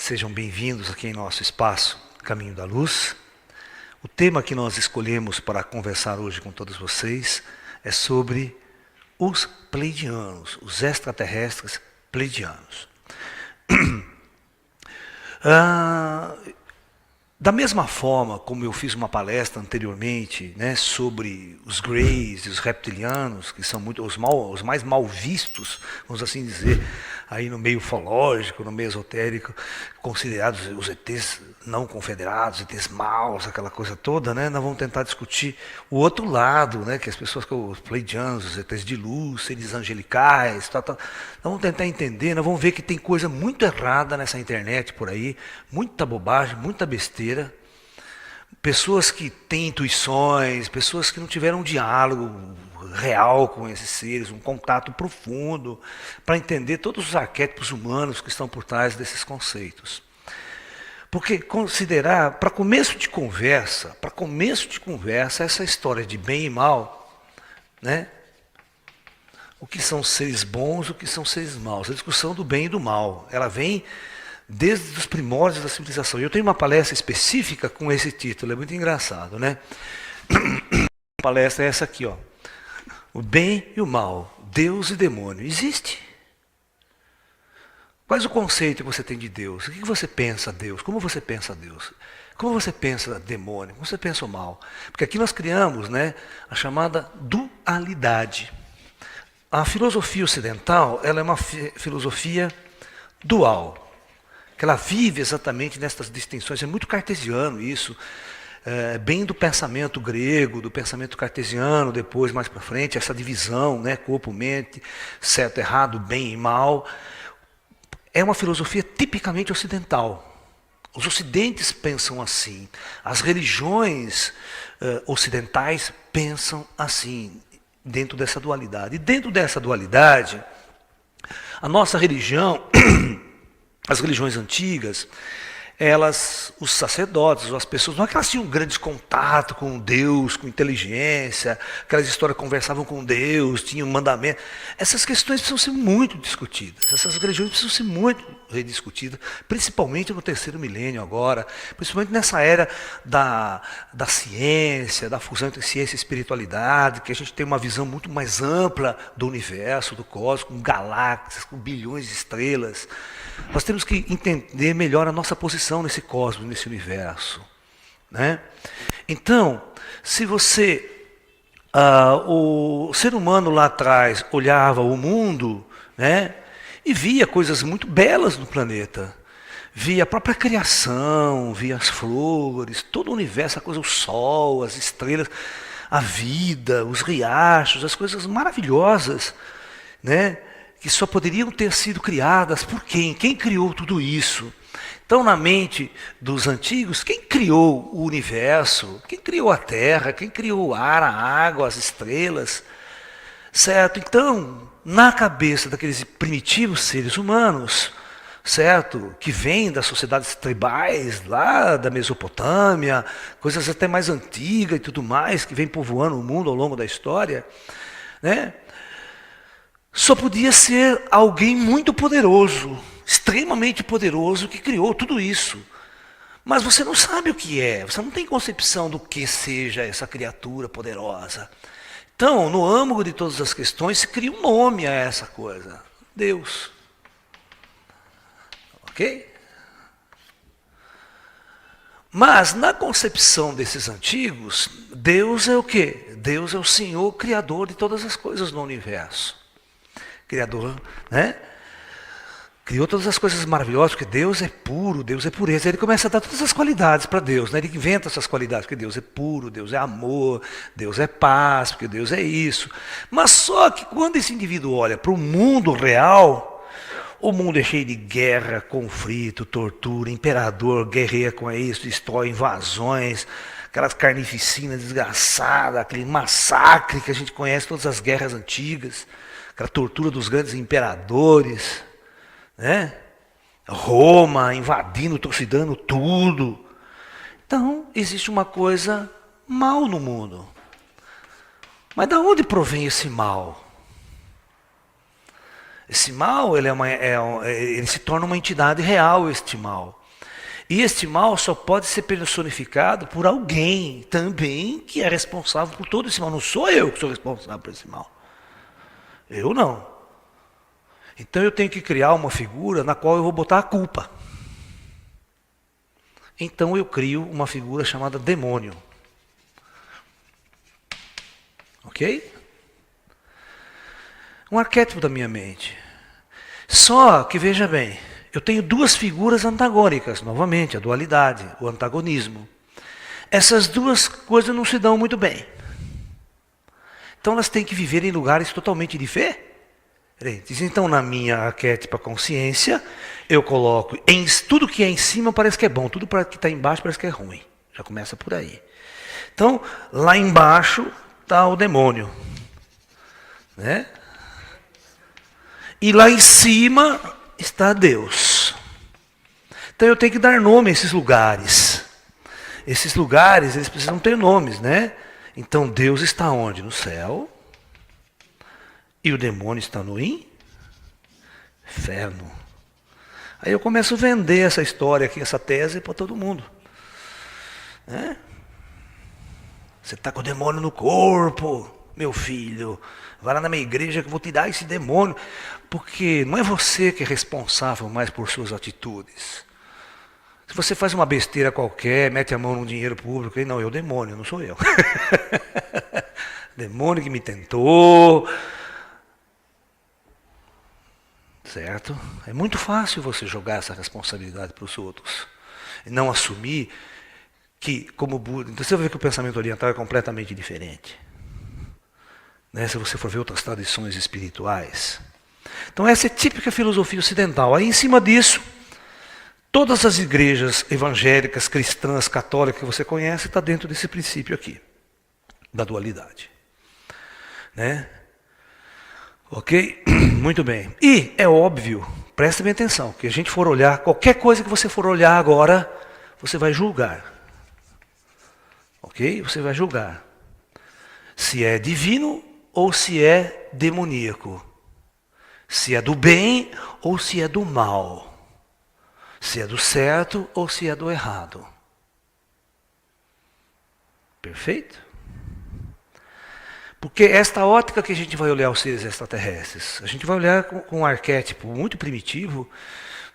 Sejam bem-vindos aqui em nosso espaço Caminho da Luz. O tema que nós escolhemos para conversar hoje com todos vocês é sobre os pleidianos, os extraterrestres pleidianos. Da mesma forma como eu fiz uma palestra anteriormente, né, sobre os greys e os reptilianos, que são os mais mal vistos, vamos assim dizer, aí no meio ufológico, no meio esotérico, considerados os ETs não confederados, ETs maus, aquela coisa toda, né, nós vamos tentar discutir o outro lado, né, que as pessoas, os pleidianos, os ETs de luz, seres angelicais, tal. Nós vamos tentar entender, nós vamos ver que tem coisa muito errada nessa internet por aí, muita bobagem, muita besteira. Pessoas que têm intuições, pessoas que não tiveram um diálogo real com esses seres, um contato profundo, para entender todos os arquétipos humanos que estão por trás desses conceitos. Porque considerar, para começo de conversa, essa história de bem e mal, né? O que são seres bons, o que são seres maus, a discussão do bem e do mal, ela vem desde os primórdios da civilização. Eu tenho uma palestra específica com esse título, é muito engraçado, né? A palestra é essa aqui, ó. O bem e o mal, Deus e demônio. Existe? Qual é o conceito que você tem de Deus? O que você pensa Deus? Como você pensa Deus? Como você pensa demônio? Como você pensa o mal? Porque aqui nós criamos, né, a chamada dualidade. A filosofia ocidental, ela é uma filosofia dual, que ela vive exatamente nessas distinções. É muito cartesiano isso, bem do pensamento grego, do pensamento cartesiano, depois mais para frente, essa divisão, né, corpo, mente, certo, errado, bem e mal. É uma filosofia tipicamente ocidental. Os ocidentes pensam assim, as religiões ocidentais pensam assim, dentro dessa dualidade. E dentro dessa dualidade, a nossa religião, as religiões antigas, os sacerdotes, as pessoas, não é que elas tinham grandes contatos com Deus, com inteligência, aquelas histórias conversavam com Deus, tinham mandamento. Essas questões precisam ser muito discutidas, essas religiões precisam ser muito rediscutidas, principalmente no terceiro milênio agora, principalmente nessa era da ciência, da fusão entre ciência e espiritualidade, que a gente tem uma visão muito mais ampla do universo, do cosmos, com galáxias, com bilhões de estrelas. Nós temos que entender melhor a nossa posição nesse cosmos, nesse universo, né? Então, se você, o ser humano lá atrás olhava o mundo, né, e via coisas muito belas no planeta, via a própria criação, via as flores, todo o universo, a coisa, o sol, as estrelas, a vida, os riachos, as coisas maravilhosas, né, que só poderiam ter sido criadas por quem? Quem criou tudo isso? Então, na mente dos antigos, quem criou o universo? Quem criou a terra? Quem criou o ar, a água, as estrelas? Certo? Então, na cabeça daqueles primitivos seres humanos, certo? Que vêm das sociedades tribais, lá da Mesopotâmia, coisas até mais antigas e tudo mais, que vêm povoando o mundo ao longo da história, né? Só podia ser alguém muito poderoso, extremamente poderoso, que criou tudo isso. Mas você não sabe o que é, você não tem concepção do que seja essa criatura poderosa. Então, no âmago de todas as questões, se cria um nome a essa coisa: Deus. Ok? Mas, na concepção desses antigos, Deus é o quê? Deus é o Senhor Criador de todas as coisas no universo. Criador, né? Criou todas as coisas maravilhosas, porque Deus é puro, Deus é pureza. Ele começa a dar todas as qualidades para Deus, né? Ele inventa essas qualidades, porque Deus é puro, Deus é amor, Deus é paz, porque Deus é isso. Mas só que quando esse indivíduo olha para o mundo real, o mundo é cheio de guerra, conflito, tortura, imperador guerreia com isso, destrói invasões, aquelas carnificinas desgraçadas, aquele massacre que a gente conhece, todas as guerras antigas, aquela tortura dos grandes imperadores, né? Roma invadindo, trucidando tudo. Então, existe uma coisa mal no mundo. Mas de onde provém esse mal? Esse mal, ele se torna uma entidade real, este mal. E este mal só pode ser personificado por alguém também que é responsável por todo esse mal. Não sou eu que sou responsável por esse mal. Eu não. Então eu tenho que criar uma figura na qual eu vou botar a culpa. Então eu crio uma figura chamada demônio. Ok? Um arquétipo da minha mente. Só que, veja bem, eu tenho duas figuras antagônicas, novamente, a dualidade, o antagonismo. Essas duas coisas não se dão muito bem. Então elas têm que viver em lugares totalmente diferentes. Então, na minha arquétipa consciência, eu coloco tudo que é em cima parece que é bom, tudo que está embaixo parece que é ruim. Já começa por aí. Então, lá embaixo está o demônio. Né? E lá em cima está Deus. Então eu tenho que dar nome a esses lugares. Esses lugares, eles precisam ter nomes, né? Então Deus está onde? No céu. E o demônio está no inferno. Aí eu começo a vender essa história aqui, essa tese para todo mundo. Né? Você está com o demônio no corpo, meu filho. Vai lá na minha igreja que eu vou te dar esse demônio. Porque não é você que é responsável mais por suas atitudes. Se você faz uma besteira qualquer, mete a mão no dinheiro público, não, é o demônio, não sou eu. Demônio que me tentou. Certo? É muito fácil você jogar essa responsabilidade para os outros. E não assumir que, como Buda... Então você vai ver que o pensamento oriental é completamente diferente. Né? Se você for ver outras tradições espirituais. Então essa é a típica filosofia ocidental. Aí em cima disso, todas as igrejas evangélicas, cristãs, católicas que você conhece, está dentro desse princípio aqui, da dualidade. Né? Ok? Muito bem. E é óbvio, presta bem atenção, que a gente for olhar, qualquer coisa que você for olhar agora, você vai julgar. Ok? Você vai julgar. Se é divino ou se é demoníaco. Se é do bem ou se é do mal. Se é do certo ou se é do errado. Perfeito? Porque esta ótica que a gente vai olhar os seres extraterrestres, a gente vai olhar com um arquétipo muito primitivo,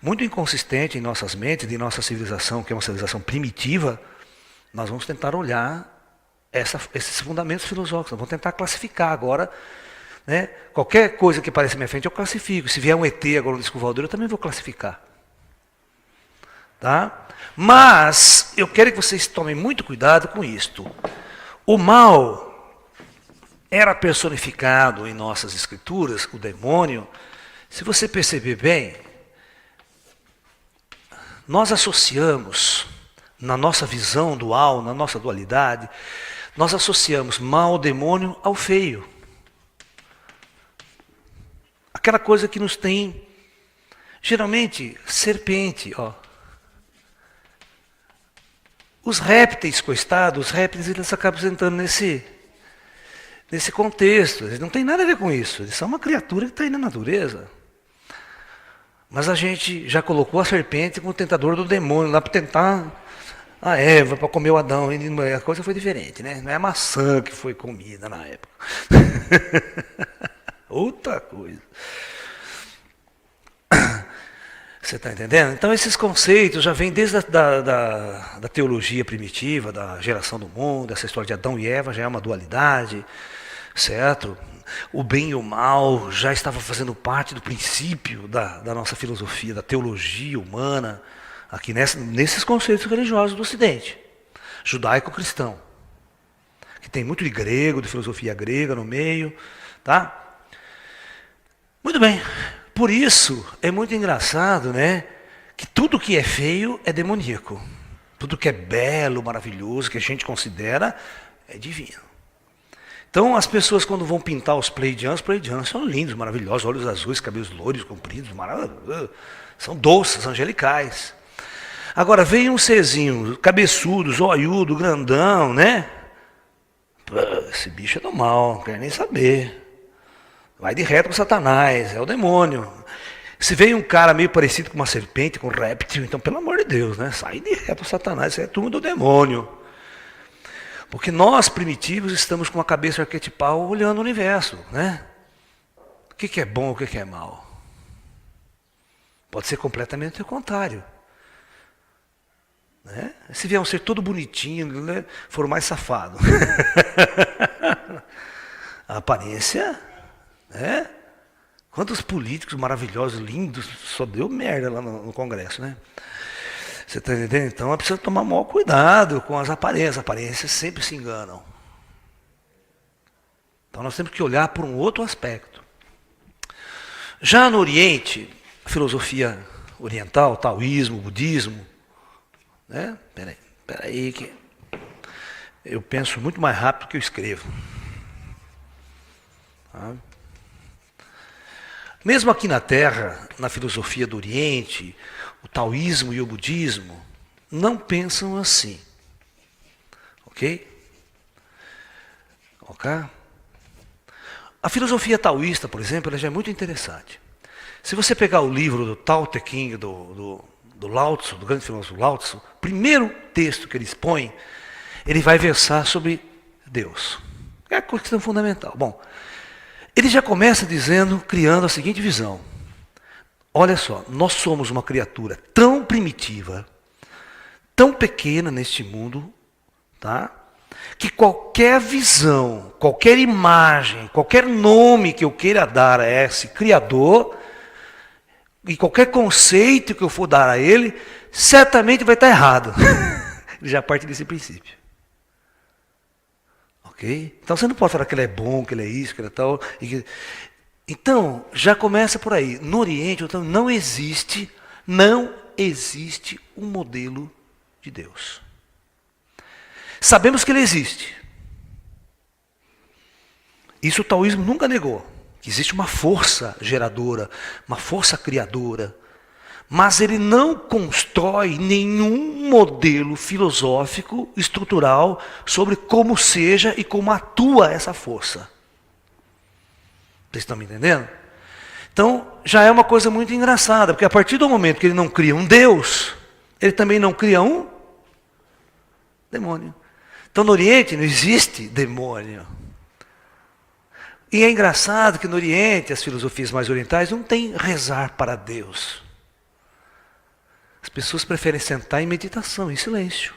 muito inconsistente em nossas mentes, em nossa civilização, que é uma civilização primitiva, nós vamos tentar olhar esses fundamentos filosóficos, nós vamos tentar classificar agora. Né? Qualquer coisa que apareça na minha frente eu classifico. Se vier um ET agora no disco voador, eu também vou classificar. Tá? Mas eu quero que vocês tomem muito cuidado com isto. O mal era personificado em nossas escrituras, o demônio. Se você perceber bem, nós associamos, na nossa visão dual, na nossa dualidade, nós associamos mal, demônio ao feio. Aquela coisa que nos tem, geralmente, serpente, ó. Os répteis, coitados, os répteis eles acabam entrando nesse contexto. Eles não têm nada a ver com isso. Eles são uma criatura que está aí na natureza. Mas a gente já colocou a serpente como tentador do demônio lá para tentar a Eva, para comer o Adão. A coisa foi diferente, né? Não é a maçã que foi comida na época. Outra coisa. Você está entendendo? Então esses conceitos já vêm desde da teologia primitiva, da geração do mundo, essa história de Adão e Eva já é uma dualidade, certo? O bem e o mal já estava fazendo parte do princípio da nossa filosofia, da teologia humana, aqui nesses conceitos religiosos do Ocidente, judaico-cristão, que tem muito de grego, de filosofia grega no meio, tá? Muito bem. Por isso, é muito engraçado, né, que tudo que é feio é demoníaco. Tudo que é belo, maravilhoso, que a gente considera, é divino. Então, as pessoas quando vão pintar os pleiadianos são lindos, maravilhosos, olhos azuis, cabelos loiros, compridos, maravilhosos. São doces, angelicais. Agora, vem um serzinho cabeçudo, zoiudo, grandão, né? Pô, esse bicho é do mal, não quero nem saber. Vai de reto com Satanás, é o demônio. Se vem um cara meio parecido com uma serpente, com um réptil, então pelo amor de Deus, né? Sai de reto com Satanás, isso é turma do demônio. Porque nós, primitivos, estamos com uma cabeça arquetipal olhando o universo, né? O que é bom, o que é mal? Pode ser completamente o contrário. Né? Se vier um ser todo bonitinho, né, for mais safado. A aparência, né? Quantos políticos maravilhosos, lindos, só deu merda lá no Congresso, né? Você está entendendo? Então é preciso tomar maior cuidado com as aparências sempre se enganam. Então nós temos que olhar por um outro aspecto. Já no Oriente, a filosofia oriental, taoísmo, budismo, né? Peraí que eu penso muito mais rápido que eu escrevo. Tá? Mesmo aqui na Terra, na filosofia do Oriente, o taoísmo e o budismo não pensam assim. Ok? Ok? A filosofia taoísta, por exemplo, ela já é muito interessante. Se você pegar o livro do Tao Te Ching, do Lao Tzu, do grande filósofo Lao Tzu, o primeiro texto que ele expõe, ele vai versar sobre Deus. É a questão fundamental. Bom, ele já começa dizendo, criando a seguinte visão. Olha só, nós somos uma criatura tão primitiva, tão pequena neste mundo, tá? Que qualquer visão, qualquer imagem, qualquer nome que eu queira dar a esse Criador, e qualquer conceito que eu for dar a ele, certamente vai estar errado. Ele já parte desse princípio. Ok? Então você não pode falar que ele é bom, que ele é isso, que ele é tal. Então, já começa por aí. No Oriente, então, não existe um modelo de Deus. Sabemos que ele existe. Isso o taoísmo nunca negou. Que existe uma força geradora, uma força criadora. Mas ele não constrói nenhum modelo filosófico, estrutural, sobre como seja e como atua essa força. Vocês estão me entendendo? Então, já é uma coisa muito engraçada, porque a partir do momento que ele não cria um Deus, ele também não cria um demônio. Então, no Oriente não existe demônio. E é engraçado que no Oriente, as filosofias mais orientais não tem rezar para Deus. As pessoas preferem sentar em meditação, em silêncio.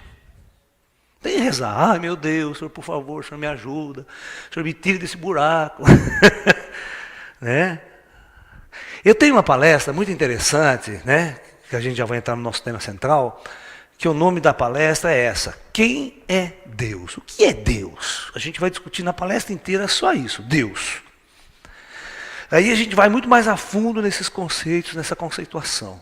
Tem rezar, ai meu Deus, Senhor, por favor, Senhor me ajuda, Senhor me tire desse buraco. Né? Eu tenho uma palestra muito interessante, né, que a gente já vai entrar no nosso tema central, que o nome da palestra é essa: quem é Deus? O que é Deus? A gente vai discutir na palestra inteira só isso, Deus. Aí a gente vai muito mais a fundo nesses conceitos, nessa conceituação.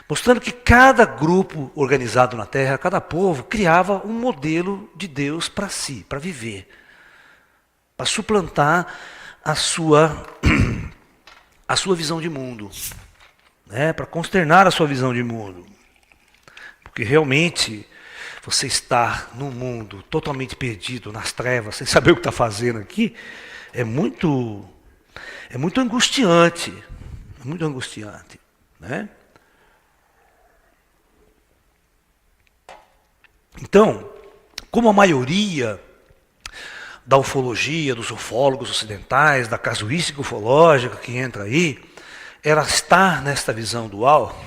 Mostrando que cada grupo organizado na Terra, cada povo, criava um modelo de Deus para si, para viver. Para suplantar a sua visão de mundo. Né? Para consternar a sua visão de mundo. Porque realmente você estar num mundo totalmente perdido, nas trevas, sem saber o que está fazendo aqui, é muito angustiante. É muito angustiante. Né? Então, como a maioria da ufologia, dos ufólogos ocidentais, da casuística ufológica que entra aí, ela está nesta visão dual.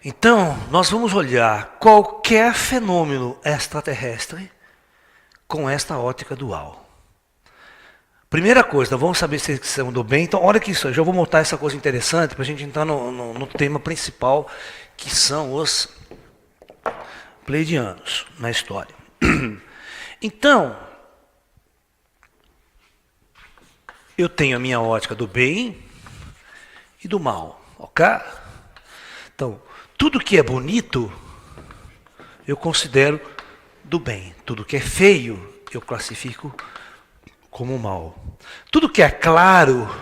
Então, nós vamos olhar qualquer fenômeno extraterrestre com esta ótica dual. Primeira coisa, vamos saber se você mandou bem. Então, olha que isso, eu já vou montar essa coisa interessante para a gente entrar no tema principal, que são os pleiadianos na história. Então, eu tenho a minha ótica do bem e do mal, ok? Então, tudo que é bonito, eu considero do bem. Tudo que é feio, eu classifico como mal. Tudo que é claro,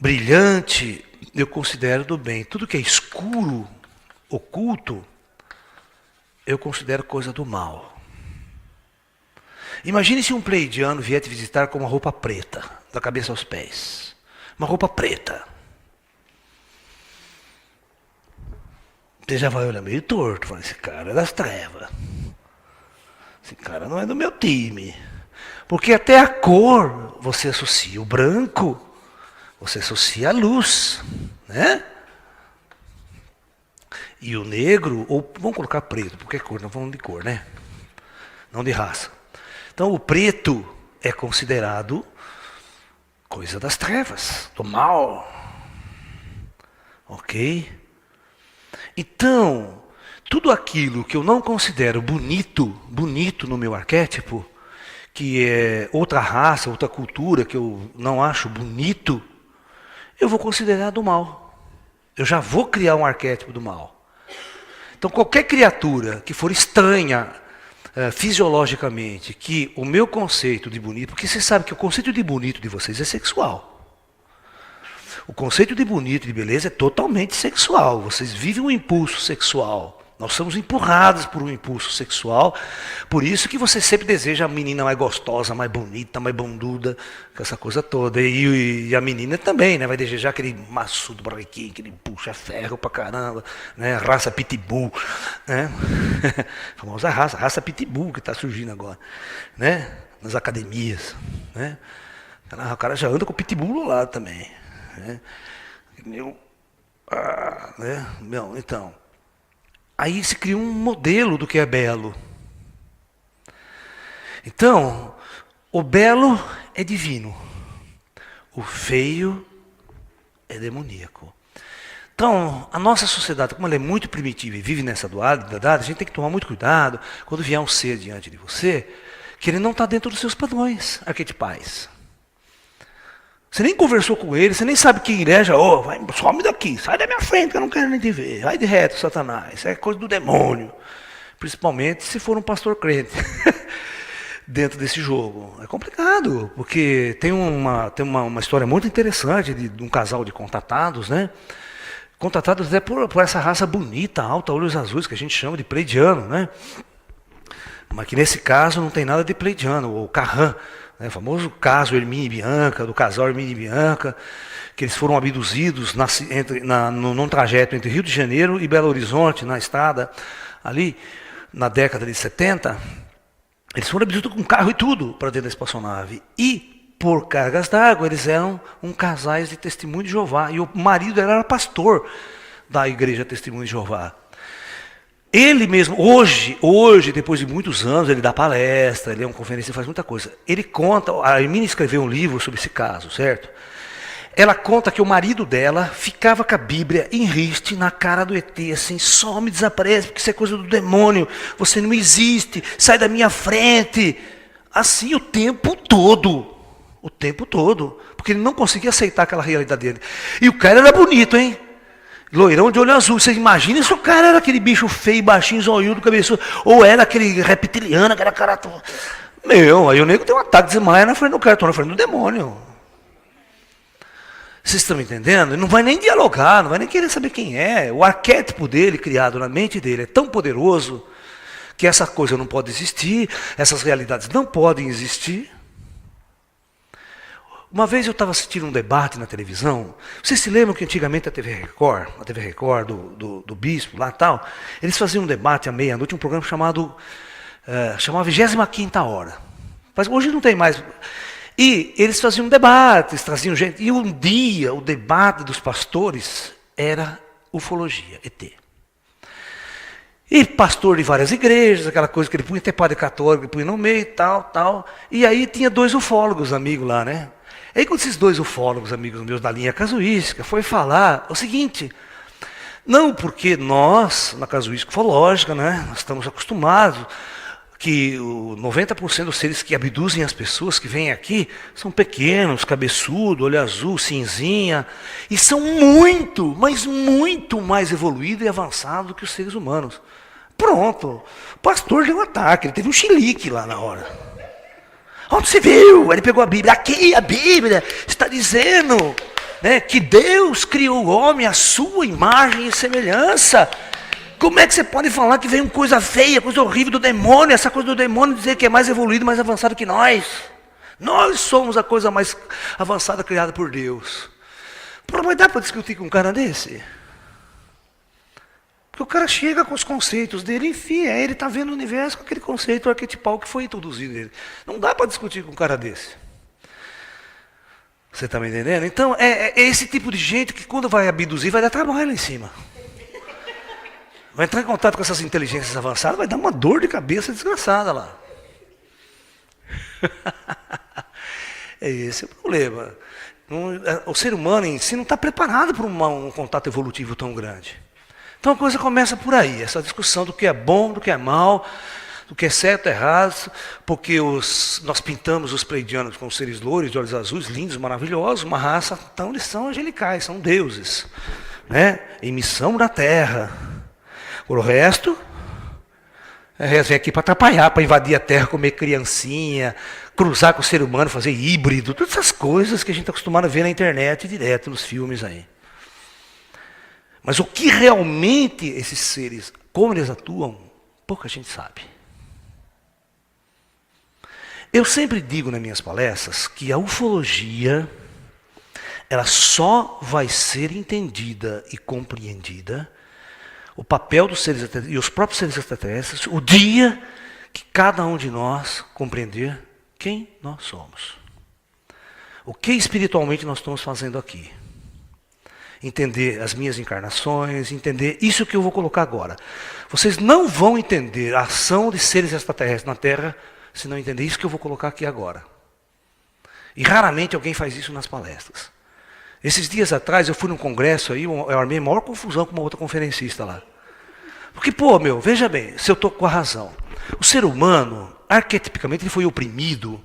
brilhante, eu considero do bem. Tudo que é escuro, oculto, eu considero coisa do mal. Imagine se um pleidiano vier te visitar com uma roupa preta, da cabeça aos pés. Uma roupa preta. Você já vai olhar meio torto, fala, esse cara é das trevas. Esse cara não é do meu time. Porque até a cor você associa o branco, você associa a luz, né? E o negro, ou vamos colocar preto, porque é cor, não falando de cor, né? Não de raça. Então o preto é considerado coisa das trevas, do mal. Ok? Então, tudo aquilo que eu não considero bonito no meu arquétipo, que é outra raça, outra cultura que eu não acho bonito, eu vou considerar do mal. Eu já vou criar um arquétipo do mal. Então, qualquer criatura que for estranha fisiologicamente, que o meu conceito de bonito, porque você sabe que o conceito de bonito de vocês é sexual. O conceito de bonito e de beleza é totalmente sexual. Vocês vivem um impulso sexual. Nós somos empurrados por um impulso sexual. Por isso que você sempre deseja a menina mais gostosa, mais bonita, mais bunduda, com essa coisa toda. E a menina também, né? Vai desejar aquele maçudo barriquinho, aquele puxa ferro pra caramba, né? Raça pitbull, né? A famosa raça pitbull que está surgindo agora, né? Nas academias, né? O cara já anda com pitbull lá também, né? Né? Não, então... Aí se cria um modelo do que é belo. Então, o belo é divino. O feio é demoníaco. Então, a nossa sociedade, como ela é muito primitiva e vive nessa dualidade, a gente tem que tomar muito cuidado quando vier um ser diante de você, que ele não está dentro dos seus padrões arquetipais. Você nem conversou com ele, você nem sabe quem ele é, já, some daqui, sai da minha frente que eu não quero nem te ver. Vai de reto, Satanás, isso é coisa do demônio. Principalmente se for um pastor crente dentro desse jogo. É complicado, porque tem uma história muito interessante de um casal de contatados, né? Contatados até por essa raça bonita, alta, olhos azuis, que a gente chama de pleidiano, né? Mas que nesse caso não tem nada de pleidiano, ou Carran. O famoso caso Hermínio e Bianca, do casal Hermínio e Bianca, que eles foram abduzidos num trajeto entre Rio de Janeiro e Belo Horizonte, na estrada, ali, na década de 70. Eles foram abduzidos com carro e tudo para dentro da espaçonave. E, por cargas d'água, eles eram casais de Testemunho de Jeová. E o marido era pastor da igreja Testemunho de Jeová. Ele mesmo, hoje, depois de muitos anos, ele dá palestra, ele é um conferencista, faz muita coisa. Ele conta, a Hermínia escreveu um livro sobre esse caso, certo? Ela conta que o marido dela ficava com a Bíblia em riste na cara do ET, assim, some, desaparece, porque isso é coisa do demônio, você não existe, sai da minha frente. Assim o tempo todo, porque ele não conseguia aceitar aquela realidade dele. E o cara era bonito, hein? Loirão de olho azul. Você imagina se o cara era aquele bicho feio, baixinho, zoiudo, cabeçudo, ou era aquele reptiliano, aquela cara... Meu, aí o nego tem um ataque de desmaia na frente do cara, estou na frente do demônio. Vocês estão me entendendo? Ele não vai nem dialogar, não vai nem querer saber quem é. O arquétipo dele, criado na mente dele, é tão poderoso que essa coisa não pode existir, essas realidades não podem existir. Uma vez eu estava assistindo um debate na televisão. Vocês se lembram que antigamente a TV Record do Bispo, lá e tal, eles faziam um debate à meia-noite, um programa chamava 25ª Hora. Mas hoje não tem mais. E eles faziam debates, traziam gente. E um dia o debate dos pastores era ufologia, ET. E pastor de várias igrejas, aquela coisa que ele punha, até padre católico, ele punha no meio, tal. E aí tinha 2 ufólogos amigos lá, né? Aí quando esses 2 ufólogos, amigos meus da linha casuística, foi falar o seguinte, não porque nós, na casuística ufológica, né, nós estamos acostumados que 90% dos seres que abduzem as pessoas que vêm aqui são pequenos, cabeçudo, olho azul, cinzinha, e são muito, mas muito mais evoluídos e avançados do que os seres humanos. Pronto, o pastor deu um ataque, ele teve um chilique lá na hora. Onde você viu? Ele pegou a Bíblia. Aqui a Bíblia está dizendo, né, que Deus criou o homem à sua imagem e semelhança. Como é que você pode falar que vem coisa feia, coisa horrível do demônio, essa coisa do demônio dizer que é mais evoluído, mais avançado que nós? Nós somos a coisa mais avançada criada por Deus. Pô, mas dá para discutir com um cara desse? Porque o cara chega com os conceitos dele e enfia, ele está vendo o universo com aquele conceito arquetipal que foi introduzido nele. Não dá para discutir com um cara desse. Você está me entendendo? Então, é esse tipo de gente que quando vai abduzir, vai dar trabalho lá em cima. Vai entrar em contato com essas inteligências avançadas, vai dar uma dor de cabeça desgraçada lá. É esse o problema. O ser humano em si não está preparado para um contato evolutivo tão grande. Então a coisa começa por aí, essa discussão do que é bom, do que é mal, do que é certo, errado, porque nós pintamos os pleidianos com seres louros, de olhos azuis, lindos, maravilhosos, uma raça, então eles são angelicais, são deuses, né? Em missão na terra. O resto, vem aqui para atrapalhar, para invadir a terra, comer criancinha, cruzar com o ser humano, fazer híbrido, todas essas coisas que a gente está acostumado a ver na internet, direto nos filmes aí. Mas o que realmente esses seres, como eles atuam, pouca gente sabe. Eu sempre digo nas minhas palestras que a ufologia, ela só vai ser entendida e compreendida, o papel dos seres extraterrestres e os próprios seres extraterrestres, o dia que cada um de nós compreender quem nós somos. O que espiritualmente nós estamos fazendo aqui. Entender as minhas encarnações, entender isso que eu vou colocar agora. Vocês não vão entender a ação de seres extraterrestres na Terra se não entender isso que eu vou colocar aqui agora. E raramente alguém faz isso nas palestras. Esses dias atrás eu fui num congresso aí, eu armei a maior confusão com uma outra conferencista lá. Porque, veja bem, se eu estou com a razão. O ser humano, arquetipicamente, ele foi oprimido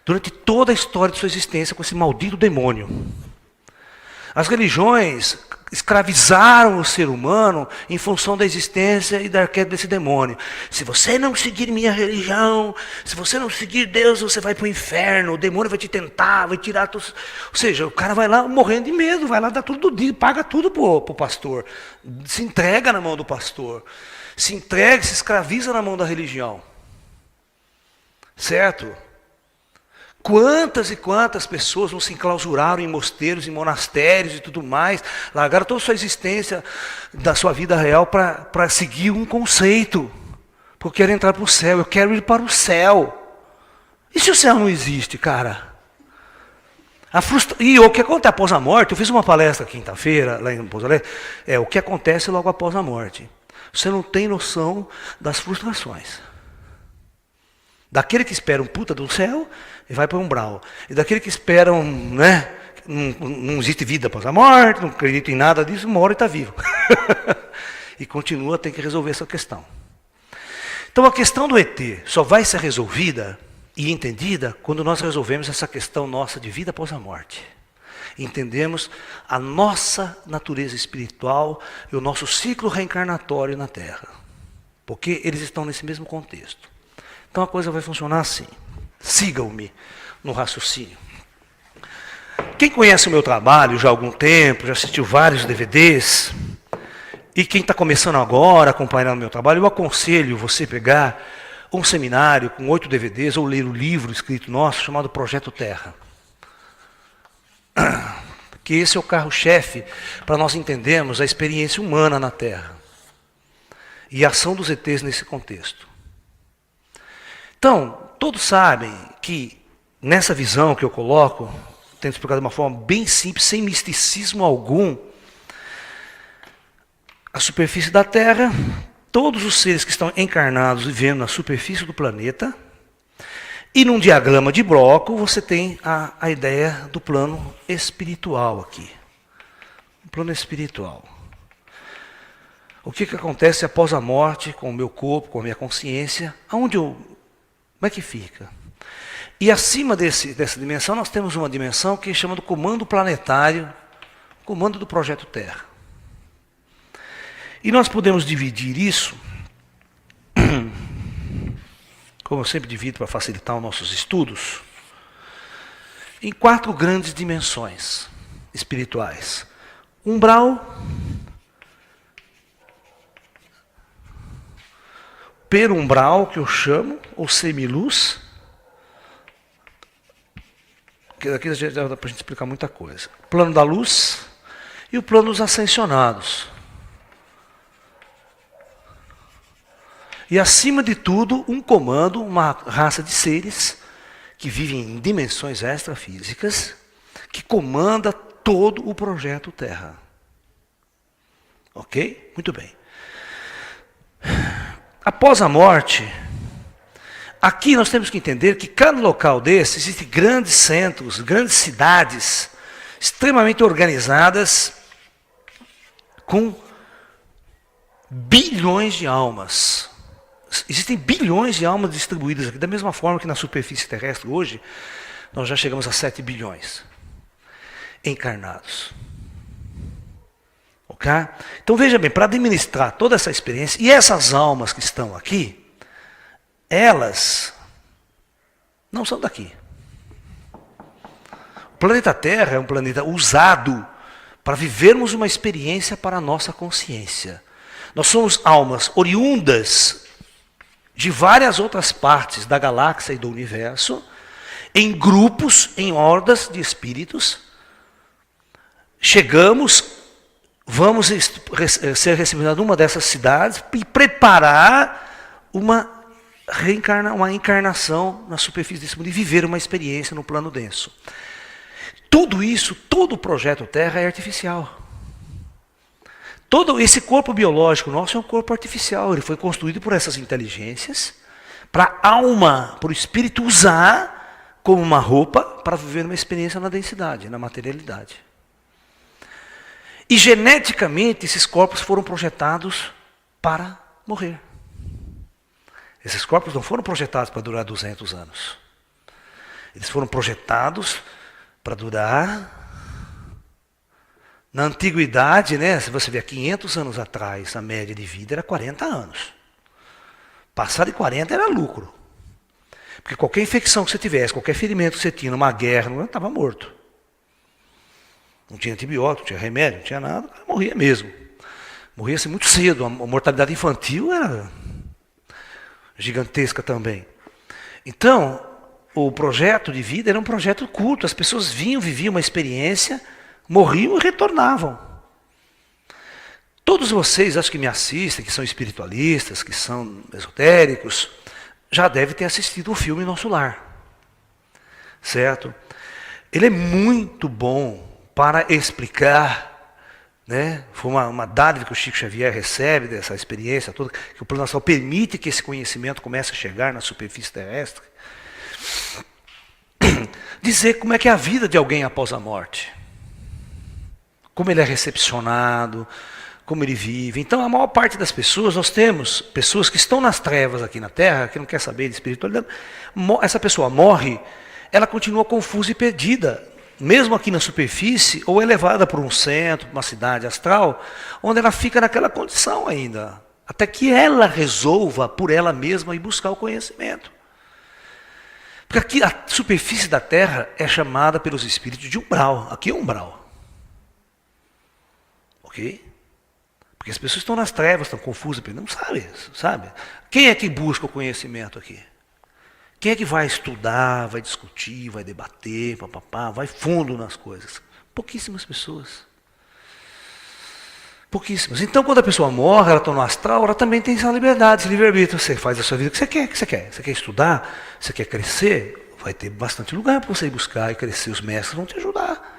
durante toda a história de sua existência com esse maldito demônio. As religiões escravizaram o ser humano em função da existência e da arquétipo desse demônio. Se você não seguir minha religião, se você não seguir Deus, você vai para o inferno, o demônio vai te tentar, vai tirar tudo. Ou seja, o cara vai lá morrendo de medo, vai lá dar tudo do dia, paga tudo para o pastor, se entrega na mão do pastor, se entrega, se escraviza na mão da religião. Certo? Quantas e quantas pessoas não se enclausuraram em mosteiros, em monastérios e tudo mais, largaram toda a sua existência da sua vida real para seguir um conceito. Porque eu quero entrar para o céu, eu quero ir para o céu. E se o céu não existe, cara? E o que acontece após a morte, eu fiz uma palestra quinta-feira, lá em Pouso Alegre, o que acontece logo após a morte. Você não tem noção das frustrações. Daquele que espera um puta do céu e vai para o umbral. E daquele que espera não existe vida após a morte, não acredita em nada disso, mora e está vivo. E continua, tem que resolver essa questão. Então a questão do ET só vai ser resolvida e entendida quando nós resolvemos essa questão nossa de vida após a morte. Entendemos a nossa natureza espiritual e o nosso ciclo reencarnatório na Terra. Porque eles estão nesse mesmo contexto. Então a coisa vai funcionar assim. Sigam-me no raciocínio. Quem conhece o meu trabalho já há algum tempo, já assistiu vários DVDs, e quem está começando agora, acompanhando o meu trabalho, eu aconselho você pegar um seminário com 8 DVDs, ou ler o livro escrito nosso, chamado Projeto Terra. Que esse é o carro-chefe para nós entendermos a experiência humana na Terra. E a ação dos ETs nesse contexto. Então, todos sabem que nessa visão que eu coloco, tento explicar de uma forma bem simples, sem misticismo algum, a superfície da Terra, todos os seres que estão encarnados vivendo na superfície do planeta, e num diagrama de bloco você tem a ideia do plano espiritual aqui. O plano espiritual. O que acontece após a morte com o meu corpo, com a minha consciência, como é que fica? E acima dessa dimensão, nós temos uma dimensão que chama do comando planetário, comando do Projeto Terra. E nós podemos dividir isso, como eu sempre divido para facilitar os nossos estudos, em 4 grandes dimensões espirituais. Umbral, perumbral, que eu chamo, ou semiluz, que aqui já dá para a gente explicar muita coisa. O plano da luz e o plano dos ascensionados. E acima de tudo, um comando, uma raça de seres que vivem em dimensões extrafísicas, que comanda todo o projeto Terra. Ok? Muito bem. Após a morte, aqui nós temos que entender que cada local desse, existem grandes centros, grandes cidades, extremamente organizadas, com bilhões de almas. Existem bilhões de almas distribuídas aqui, da mesma forma que na superfície terrestre hoje, nós já chegamos a 7 bilhões encarnados. Ok? Então veja bem, para administrar toda essa experiência, e essas almas que estão aqui, elas não são daqui. O planeta Terra é um planeta usado para vivermos uma experiência para a nossa consciência. Nós somos almas oriundas de várias outras partes da galáxia e do universo, em grupos, em hordas de espíritos. Chegamos, vamos ser recebidos numa dessas cidades e preparar uma encarnação na superfície desse mundo e viver uma experiência no plano denso. Tudo isso, todo o projeto Terra é artificial. Todo esse corpo biológico nosso é um corpo artificial. Ele foi construído por essas inteligências para a alma, para o espírito usar como uma roupa para viver uma experiência na densidade, na materialidade. E geneticamente esses corpos foram projetados para morrer. Esses corpos não foram projetados para durar 200 anos. Eles foram projetados para durar... Na antiguidade, né, se você ver 500 anos atrás, a média de vida era 40 anos. Passar de 40 era lucro. Porque qualquer infecção que você tivesse, qualquer ferimento que você tinha numa guerra, não estava morto. Não tinha antibiótico, não tinha remédio, não tinha nada, morria mesmo. Morria-se muito cedo, a mortalidade infantil era gigantesca também. Então, o projeto de vida era um projeto curto, as pessoas vinham, viviam uma experiência, morriam e retornavam. Todos vocês, acho que me assistem, que são espiritualistas, que são esotéricos, já devem ter assistido o filme Nosso Lar. Certo? Ele é muito bom para explicar, né? Foi uma dádiva que o Chico Xavier recebe dessa experiência toda, que o plano astral permite que esse conhecimento comece a chegar na superfície terrestre. Dizer como é que é a vida de alguém após a morte. Como ele é recepcionado, como ele vive. Então, a maior parte das pessoas, nós temos pessoas que estão nas trevas aqui na Terra, que não quer saber de espiritualidade. Essa pessoa morre, ela continua confusa e perdida, mesmo aqui na superfície, ou é levada para um centro, para uma cidade astral, onde ela fica naquela condição ainda, até que ela resolva por ela mesma ir buscar o conhecimento. Porque aqui a superfície da Terra é chamada pelos espíritos de umbral. Aqui é umbral. Ok? Porque as pessoas estão nas trevas, estão confusas, não sabem, sabe? Quem é que busca o conhecimento aqui? Quem é que vai estudar, vai discutir, vai debater, papapá, vai fundo nas coisas? Pouquíssimas pessoas. Pouquíssimas. Então, quando a pessoa morre, ela está no astral, ela também tem essa liberdade, esse livre-arbítrio. Você faz a sua vida o que você quer, Você quer estudar, você quer crescer, vai ter bastante lugar para você ir buscar e crescer. Os mestres vão te ajudar.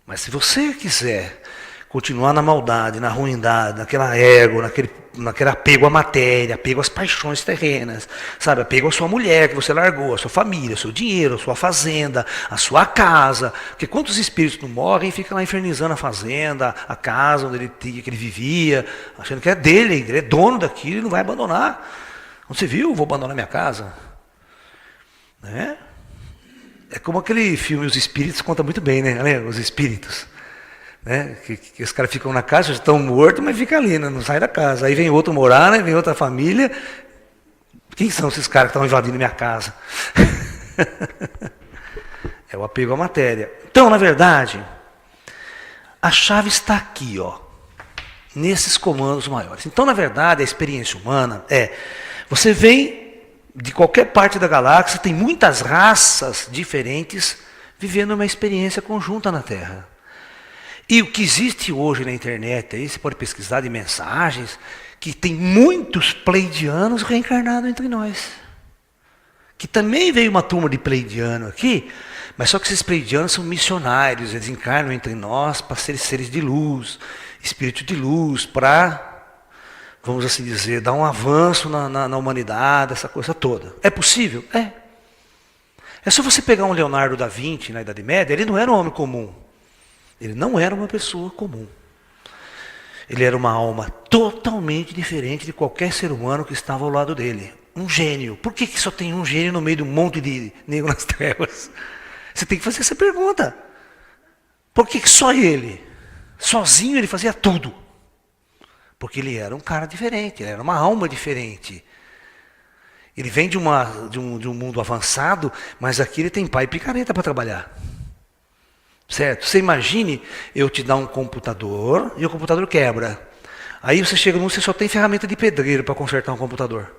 Mas se você quiser continuar na maldade, na ruindade, naquela ego, naquele apego à matéria, apego às paixões terrenas, sabe? Apego à sua mulher que você largou, à sua família, ao seu dinheiro, à sua fazenda, à sua casa. Porque quantos espíritos não morrem e ficam lá infernizando a fazenda, a casa onde que ele vivia, achando que é dele, ele é dono daquilo e não vai abandonar. Não se viu? Vou abandonar minha casa. Né? É como aquele filme Os Espíritos, conta muito bem, né? Os Espíritos. Né? Que os caras ficam na casa, já estão mortos, mas ficam ali, né? Não sai da casa. Aí vem outro morar, né? Vem outra família. Quem são esses caras que estão invadindo minha casa? É o apego à matéria. Então, na verdade, a chave está aqui, ó. nesses comandos maiores. Então, na verdade, a experiência humana você vem de qualquer parte da galáxia, tem muitas raças diferentes vivendo uma experiência conjunta na Terra. E o que existe hoje na internet, aí você pode pesquisar de mensagens, que tem muitos pleidianos reencarnados entre nós. Que também veio uma turma de pleidiano aqui, mas só que esses pleidianos são missionários, eles encarnam entre nós para serem seres de luz, espírito de luz, para, vamos assim dizer, dar um avanço na humanidade, essa coisa toda. É possível? É. É só você pegar um Leonardo da Vinci na Idade Média, ele não era um homem comum. Ele não era uma pessoa comum. Ele era uma alma totalmente diferente de qualquer ser humano que estava ao lado dele. Um gênio. Por que só tem um gênio no meio de um monte de negro nas trevas? Você tem que fazer essa pergunta. Por que só ele? Sozinho ele fazia tudo. Porque ele era um cara diferente, ele era uma alma diferente. Ele vem de um mundo avançado, mas aqui ele tem pá e picareta para trabalhar. Certo? Você imagine eu te dar um computador e o computador quebra. Aí você chega no mundo, você só tem ferramenta de pedreiro para consertar um computador.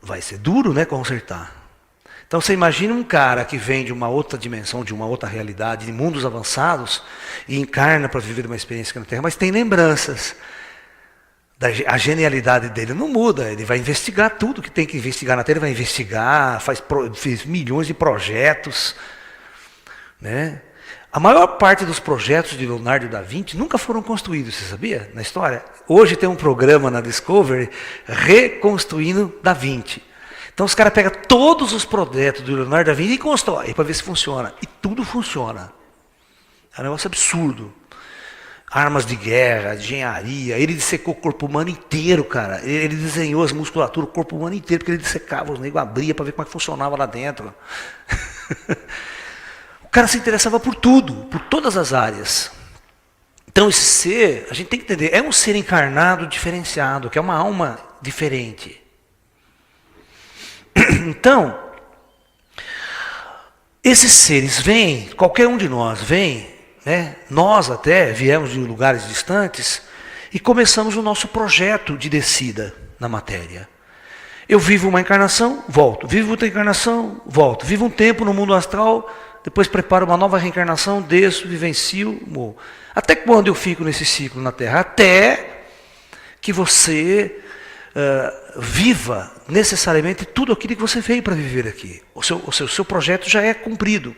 Vai ser duro, né, consertar. Então você imagina um cara que vem de uma outra dimensão, de uma outra realidade, de mundos avançados, e encarna para viver uma experiência aqui na Terra, mas tem lembranças. A genialidade dele não muda, ele vai investigar tudo que tem que investigar na Terra, ele vai investigar, fez milhões de projetos. Né? A maior parte dos projetos de Leonardo da Vinci nunca foram construídos, você sabia? Na história. Hoje tem um programa na Discovery reconstruindo Da Vinci. Então os caras pegam todos os projetos do Leonardo da Vinci e constroem para ver se funciona. E tudo funciona. É um negócio absurdo. Armas de guerra, engenharia. Ele dissecou o corpo humano inteiro, cara. Ele desenhou as musculaturas, o corpo humano inteiro, porque ele dissecava, os negros abria para ver como é que funcionava lá dentro. O cara se interessava por tudo, por todas as áreas. Então esse ser, a gente tem que entender, é um ser encarnado diferenciado, que é uma alma diferente. Então, esses seres vêm, qualquer um de nós vem, né? Nós até viemos de lugares distantes e começamos o nosso projeto de descida na matéria. Eu vivo uma encarnação, volto. Vivo outra encarnação, volto. Vivo um tempo no mundo astral, depois preparo uma nova reencarnação, desço, vivencio, morro. Até quando eu fico nesse ciclo na Terra? Até que você viva necessariamente tudo aquilo que você veio para viver aqui. O seu projeto já é cumprido.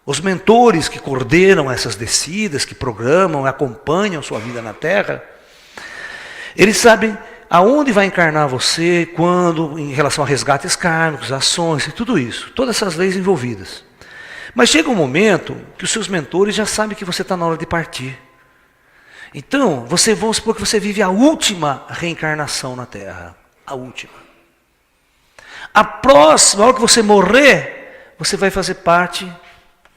Os mentores que coordenam essas descidas, que programam, acompanham sua vida na Terra, eles sabem aonde vai encarnar você, quando, em relação a resgates kármicos, ações e tudo isso. Todas essas leis envolvidas. Mas chega um momento que os seus mentores já sabem que você está na hora de partir. Então, vamos supor que você vive a última reencarnação na Terra. A última. A próxima, a hora que você morrer, você vai fazer parte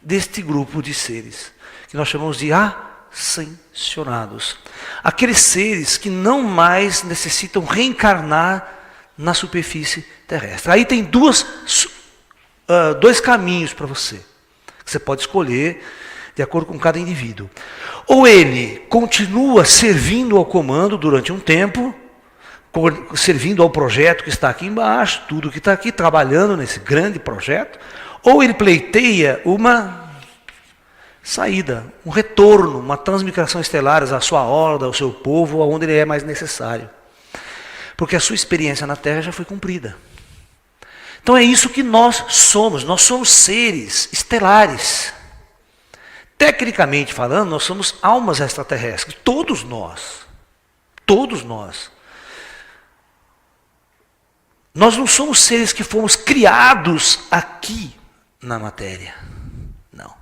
deste grupo de seres, que nós chamamos de ascensionados. Aqueles seres que não mais necessitam reencarnar na superfície terrestre. Aí tem dois caminhos para você, que você pode escolher de acordo com cada indivíduo. Ou ele continua servindo ao comando durante um tempo, servindo ao projeto que está aqui embaixo, tudo que está aqui, trabalhando nesse grande projeto, ou ele pleiteia uma saída, um retorno, uma transmigração estelar à sua horda, ao seu povo, aonde ele é mais necessário. Porque a sua experiência na Terra já foi cumprida. Então é isso que nós somos seres estelares. Tecnicamente falando, nós somos almas extraterrestres, todos nós. Todos nós. Nós não somos seres que fomos criados aqui na matéria. Não.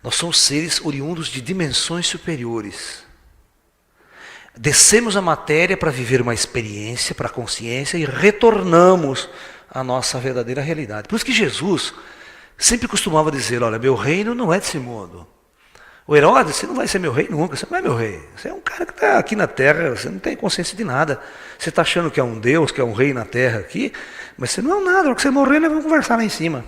Nós somos seres oriundos de dimensões superiores. Descemos a matéria para viver uma experiência, para a consciência, e retornamos à nossa verdadeira realidade. Por isso que Jesus sempre costumava dizer, olha, meu reino não é desse mundo. O Herodes, você não vai ser meu rei nunca, você não é meu rei. Você é um cara que está aqui na Terra, você não tem consciência de nada. Você está achando que é um Deus, que é um rei na Terra aqui, mas você não é um nada, na hora que você morrer, nós vamos conversar lá em cima.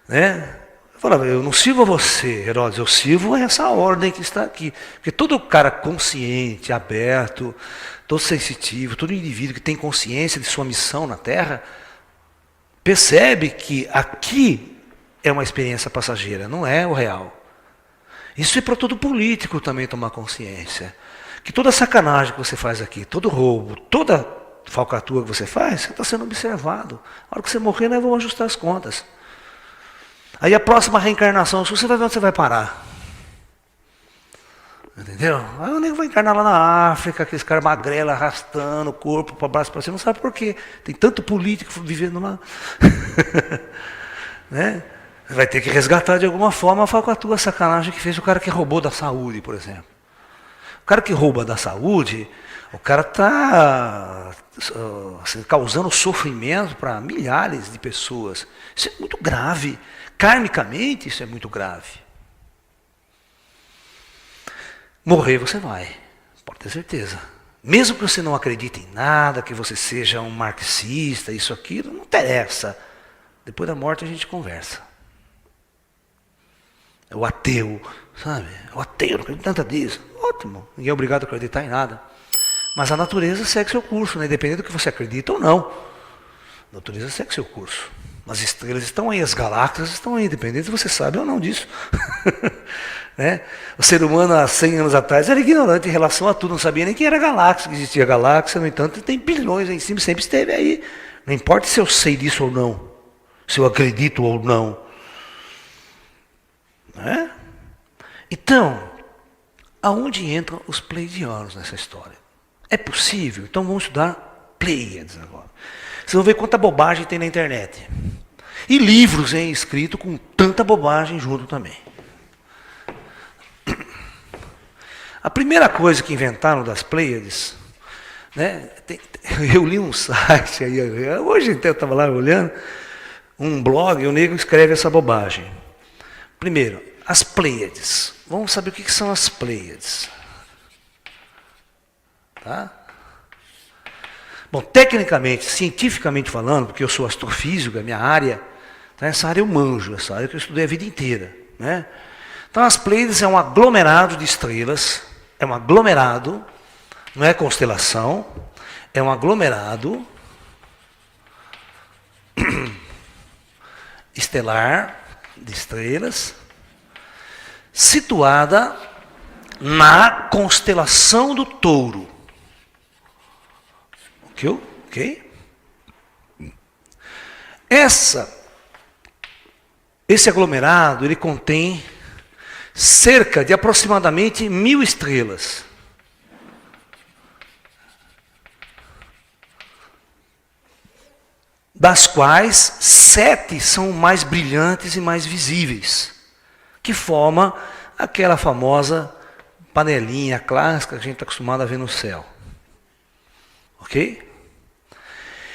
Né? Falava, eu não sirvo a você, Herodes, eu sirvo a essa ordem que está aqui. Porque todo cara consciente, aberto, todo sensitivo, todo indivíduo que tem consciência de sua missão na Terra, percebe que aqui é uma experiência passageira, não é o real. Isso é para todo político também tomar consciência. Que toda sacanagem que você faz aqui, todo roubo, toda falcatrua que você faz, você está sendo observado. A hora que você morrer, nós vamos ajustar as contas. Aí a próxima reencarnação, você vai ver onde você vai parar. Entendeu? Aí o nego vai encarnar lá na África, aqueles caras magrelos arrastando o corpo para baixo para cima, não sabe por quê. Tem tanto político vivendo lá. Né? Vai ter que resgatar de alguma forma a falcatrua, a sacanagem que fez o cara que roubou da saúde, por exemplo. O cara que rouba da saúde, o cara está causando sofrimento para milhares de pessoas. Isso é muito grave. Karmicamente, isso é muito grave. Morrer você vai, pode ter certeza. Mesmo que você não acredite em nada, que você seja um marxista, isso, aquilo, não interessa. Depois da morte a gente conversa. É o ateu, sabe? É o ateu, não acredito em nada disso. Ótimo, ninguém é obrigado a acreditar em nada. Mas a natureza segue seu curso, né? Independente do que você acredita ou não. A natureza segue seu curso. As estrelas estão aí, as galáxias estão aí, independente se você sabe ou não disso. Né? O ser humano há 100 anos atrás era ignorante em relação a tudo, não sabia nem que era galáxia, que existia galáxia, no entanto tem bilhões aí em cima, sempre esteve aí. Não importa se eu sei disso ou não, se eu acredito ou não. Né? Então, aonde entram os pleiadianos nessa história? É possível? Então vamos estudar Pleiades agora. Vocês vão ver quanta bobagem tem na internet. E livros escritos com tanta bobagem junto também. A primeira coisa que inventaram das Pleiades, né, eu li um site, aí, hoje eu estava lá olhando, um blog, o nego escreve essa bobagem. Primeiro, as Pleiades. Vamos saber o que são as Pleiades. Tá? Bom, tecnicamente, cientificamente falando, porque eu sou astrofísico, é minha área, tá? Essa área eu manjo, essa área que eu estudei a vida inteira. Né? Então as Pleiades é um aglomerado de estrelas, é um aglomerado, não é constelação, é um aglomerado estelar de estrelas, situada na constelação do Touro. Ok? Esse aglomerado, ele contém cerca de aproximadamente 1000 estrelas. Das quais 7 são mais brilhantes e mais visíveis, que forma aquela famosa panelinha clássica que a gente está acostumado a ver no céu. Ok?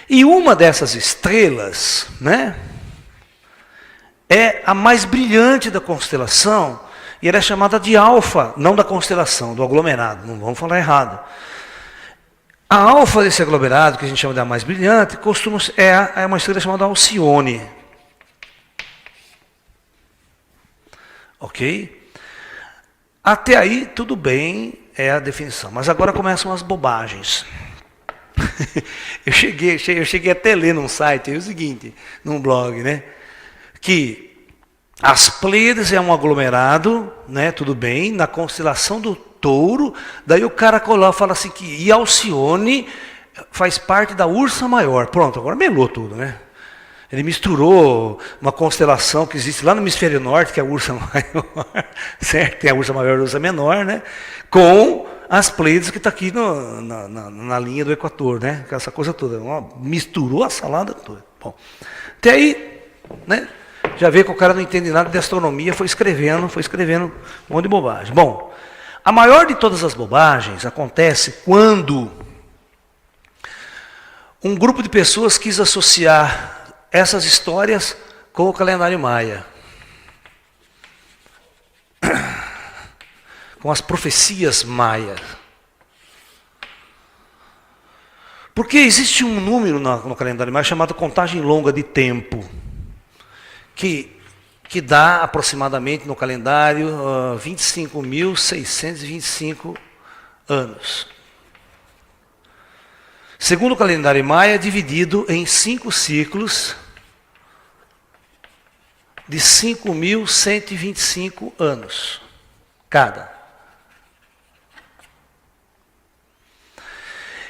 E uma dessas estrelas, né, é a mais brilhante da constelação, e ela é chamada de alfa, não da constelação, do aglomerado, não vamos falar errado. A alfa desse aglomerado, que a gente chama de a mais brilhante, é uma estrela chamada Alcione. Ok? Até aí, tudo bem, é a definição. Mas agora começam as bobagens. eu cheguei até a ler num site, é o seguinte, num blog, né? Que as Pleiades é um aglomerado, né? Tudo bem, na constelação do Touro, daí o cara fala assim que e Alcione faz parte da Ursa Maior. Pronto, agora melou tudo, né? Ele misturou uma constelação que existe lá no hemisfério norte, que é a Ursa Maior, certo? Tem a Ursa Maior e a Ursa Menor, né? Com as Pleiades que está aqui na linha do Equador, né? Essa coisa toda. Misturou a salada toda. Bom, até aí, né? Já vê que o cara não entende nada de astronomia, foi escrevendo um monte de bobagem. Bom, a maior de todas as bobagens acontece quando um grupo de pessoas quis associar essas histórias com o calendário maia. Com as profecias maias. Porque existe um número no calendário maia chamado contagem longa de tempo, que que dá aproximadamente no calendário 25.625 anos. Segundo o calendário maia, é dividido em 5 ciclos de 5.125 anos cada.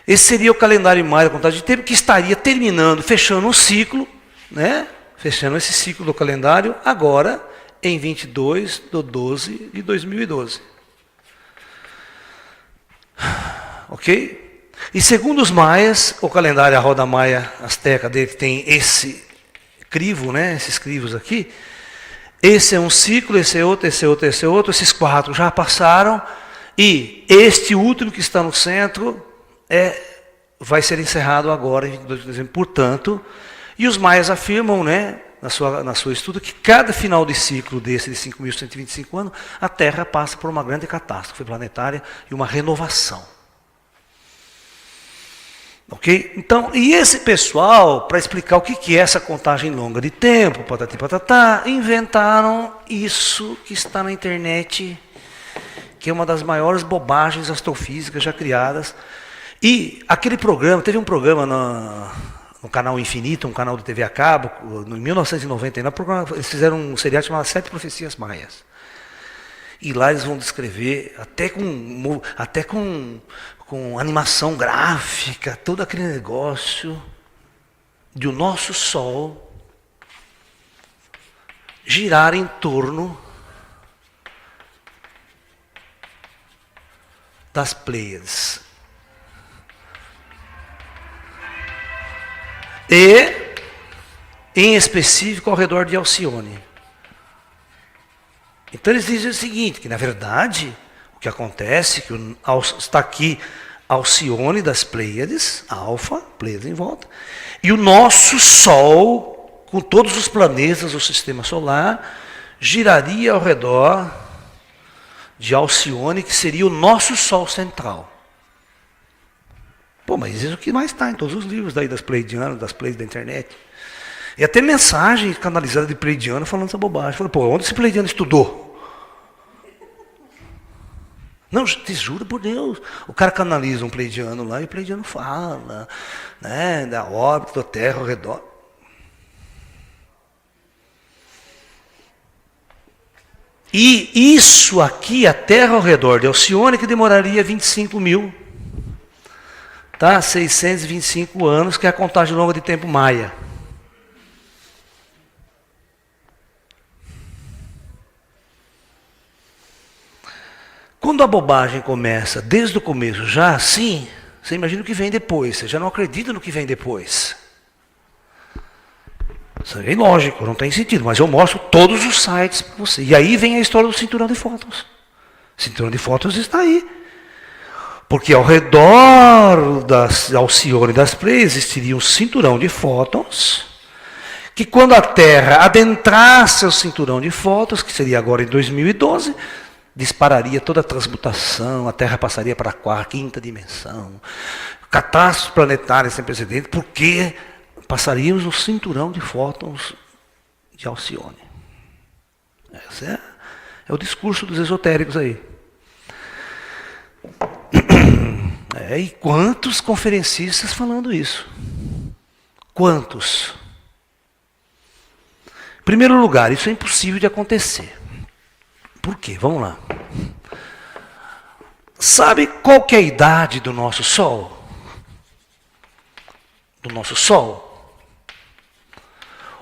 Esse seria o calendário maia, a contagem de tempo, que estaria terminando, fechando um ciclo, né? Fechando esse ciclo do calendário, agora em 22/12/2012. Ok? E segundo os maias, o calendário, a roda maia asteca dele, que tem esse crivo, né? Esses crivos aqui. Esse é um ciclo, esse é outro, esse é outro, esse é outro. Esses 4 já passaram. E este último que está no centro vai ser encerrado agora em 22 de dezembro. Portanto, e os maias afirmam, né, na sua estudo, que cada final de ciclo desse de 5.125 anos, a Terra passa por uma grande catástrofe planetária e uma renovação. Ok? Então, e esse pessoal, para explicar o que é essa contagem longa de tempo, patati patatá, inventaram isso que está na internet, que é uma das maiores bobagens astrofísicas já criadas. E aquele programa, teve um programa no canal Infinito, um canal de TV a cabo, em 1999, eles fizeram um seriado chamado 7 Profecias Maias. E lá eles vão descrever, até com animação gráfica, todo aquele negócio de o nosso Sol girar em torno das Pleiades. E, em específico, ao redor de Alcione. Então eles dizem o seguinte, que na verdade, o que acontece, que está aqui Alcione das Pleiades, Alfa, Pleiades em volta, e o nosso Sol, com todos os planetas do sistema solar, giraria ao redor de Alcione, que seria o nosso Sol central. Pô, mas isso é o que mais está em todos os livros daí das pleidianas, das pleiades da internet. E até mensagem canalizada de pleidiano falando essa bobagem. Falei, pô, onde esse pleidiano estudou? Não, te juro por Deus. O cara canaliza um pleidiano lá e o pleidiano fala, né, da órbita da Terra ao redor. E isso aqui, a Terra ao redor de Alcione, que demoraria 625 anos, que é a contagem longa de tempo maia. Quando a bobagem começa desde o começo, já assim, você imagina o que vem depois, você já não acredita no que vem depois. Isso é ilógico, não tem sentido, mas eu mostro todos os sites para você. E aí vem a história do cinturão de fótons. O cinturão de fótons está aí. Porque ao redor das Alcione e das Pleiades existiria um cinturão de fótons, que quando a Terra adentrasse o cinturão de fótons, que seria agora em 2012, dispararia toda a transmutação, a Terra passaria para a quarta, quinta dimensão, catástrofes planetárias sem precedentes, porque passaríamos no cinturão de fótons de Alcione. Esse é o discurso dos esotéricos aí. E quantos conferencistas falando isso? Quantos? Em primeiro lugar, isso é impossível de acontecer. Por quê? Vamos lá. Sabe qual que é a idade do nosso Sol? Do nosso Sol?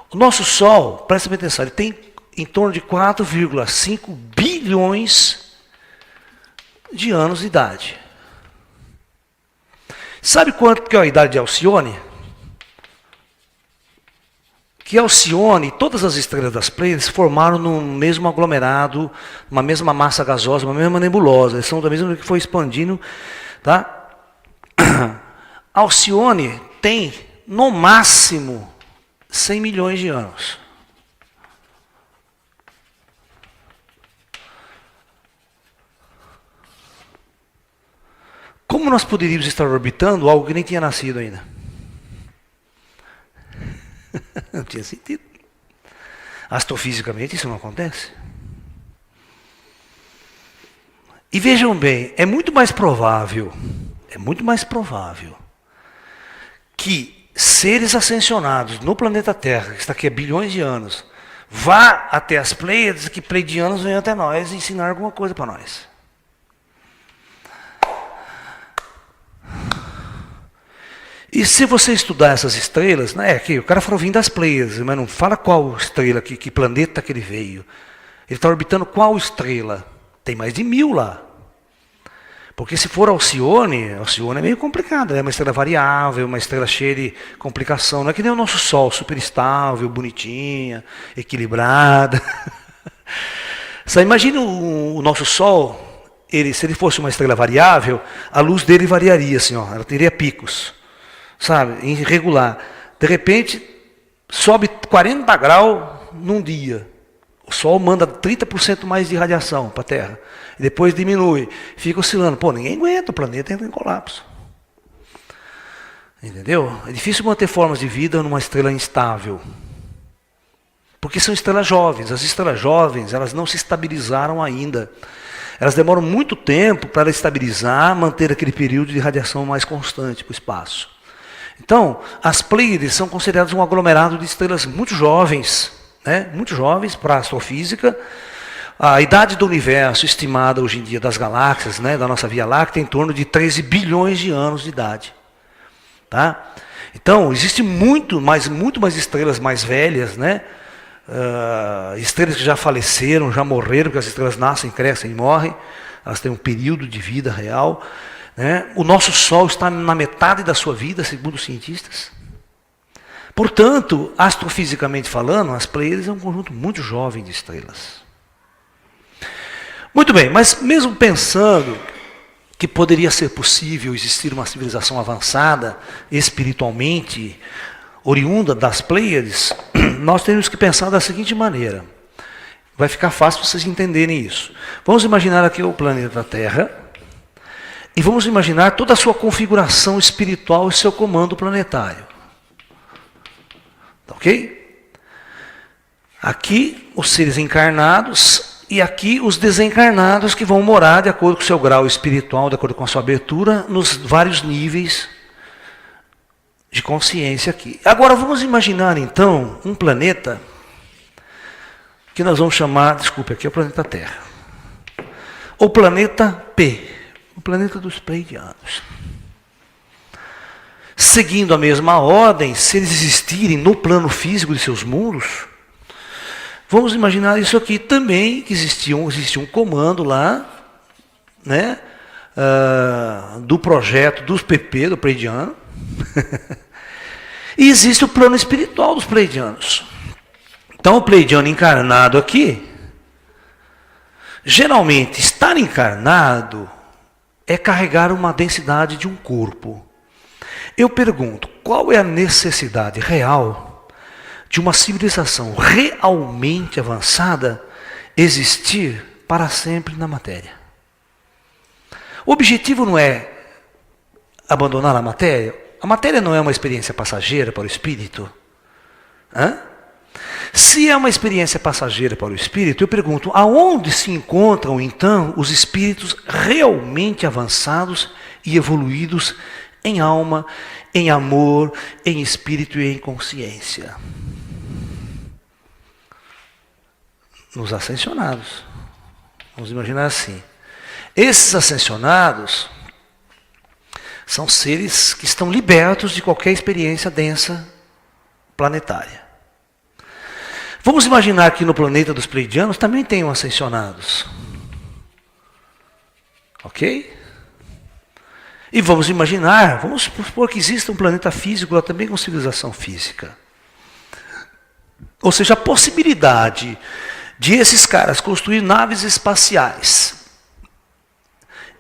O nosso Sol, presta bem atenção, ele tem em torno de 4,5 bilhões de anos de idade. Sabe quanto que é a idade de Alcione? Que Alcione, todas as estrelas das Pleiades formaram num mesmo aglomerado, uma mesma massa gasosa, uma mesma nebulosa. Eles são da mesma que foi expandindo, tá? Alcione tem, no máximo, 100 milhões de anos. Como nós poderíamos estar orbitando algo que nem tinha nascido ainda? Não tinha sentido. Astrofisicamente isso não acontece. E vejam bem, é muito mais provável que seres ascensionados no planeta Terra, que está aqui há bilhões de anos, vá até as Pleiades, que pleidianos venham até nós e ensinar alguma coisa para nós. E se você estudar essas estrelas, né, que o cara falou vindo das Pleiades, mas não fala qual estrela, que planeta que ele veio. Ele está orbitando qual estrela? Tem mais de 1000 lá. Porque se for Alcione, Alcione é meio complicado, é uma estrela variável, uma estrela cheia de complicação. Não é que nem o nosso Sol, super estável, bonitinha, equilibrada. Você imagina o nosso Sol, se ele fosse uma estrela variável, a luz dele variaria assim, ó, ela teria picos, sabe, irregular. De repente, sobe 40 graus num dia. O Sol manda 30% mais de radiação para a Terra. E depois diminui. Fica oscilando. Pô, ninguém aguenta, o planeta entra em colapso. Entendeu? É difícil manter formas de vida numa estrela instável. Porque são estrelas jovens. As estrelas jovens, elas não se estabilizaram ainda. Elas demoram muito tempo para estabilizar, manter aquele período de radiação mais constante para o espaço. Então, as Pleiades são consideradas um aglomerado de estrelas muito jovens, né? Muito jovens para a astrofísica. A idade do universo estimada hoje em dia das galáxias, né, da nossa Via Láctea, é em torno de 13 bilhões de anos de idade. Tá? Então, existe muito mais estrelas mais velhas, né? Estrelas que já faleceram, já morreram, porque as estrelas nascem, crescem e morrem. Elas têm um período de vida real. Né? O nosso Sol está na metade da sua vida, segundo os cientistas. Portanto, astrofisicamente falando, as Pleiades é um conjunto muito jovem de estrelas. Muito bem, mas mesmo pensando que poderia ser possível existir uma civilização avançada, espiritualmente, oriunda das Pleiades, nós temos que pensar da seguinte maneira. Vai ficar fácil para vocês entenderem isso. Vamos imaginar aqui o planeta Terra, e vamos imaginar toda a sua configuração espiritual e seu comando planetário. Ok? Aqui os seres encarnados e aqui os desencarnados que vão morar de acordo com o seu grau espiritual, de acordo com a sua abertura, nos vários níveis de consciência aqui. Agora vamos imaginar então um planeta que nós vamos chamar, desculpe, aqui é o planeta Terra. O planeta P, o planeta dos Pleiadianos. Seguindo a mesma ordem, se eles existirem no plano físico de seus mundos, vamos imaginar isso aqui também, que existia um comando lá, né, do projeto dos PP, do Pleiadiano, e existe o plano espiritual dos Pleiadianos. Então o Pleiadiano encarnado aqui, geralmente estar encarnado é carregar uma densidade de um corpo. Eu pergunto, qual é a necessidade real de uma civilização realmente avançada existir para sempre na matéria? O objetivo não é abandonar a matéria? A matéria não é uma experiência passageira para o espírito? Hã? Se é uma experiência passageira para o espírito, eu pergunto, aonde se encontram então os espíritos realmente avançados e evoluídos em alma, em amor, em espírito e em consciência? Nos ascensionados. Vamos imaginar assim. Esses ascensionados são seres que estão libertos de qualquer experiência densa planetária. Vamos imaginar que no planeta dos Pleiadianos também tenham ascensionados. Ok? E vamos imaginar, vamos supor que exista um planeta físico lá também com civilização física. Ou seja, a possibilidade de esses caras construir naves espaciais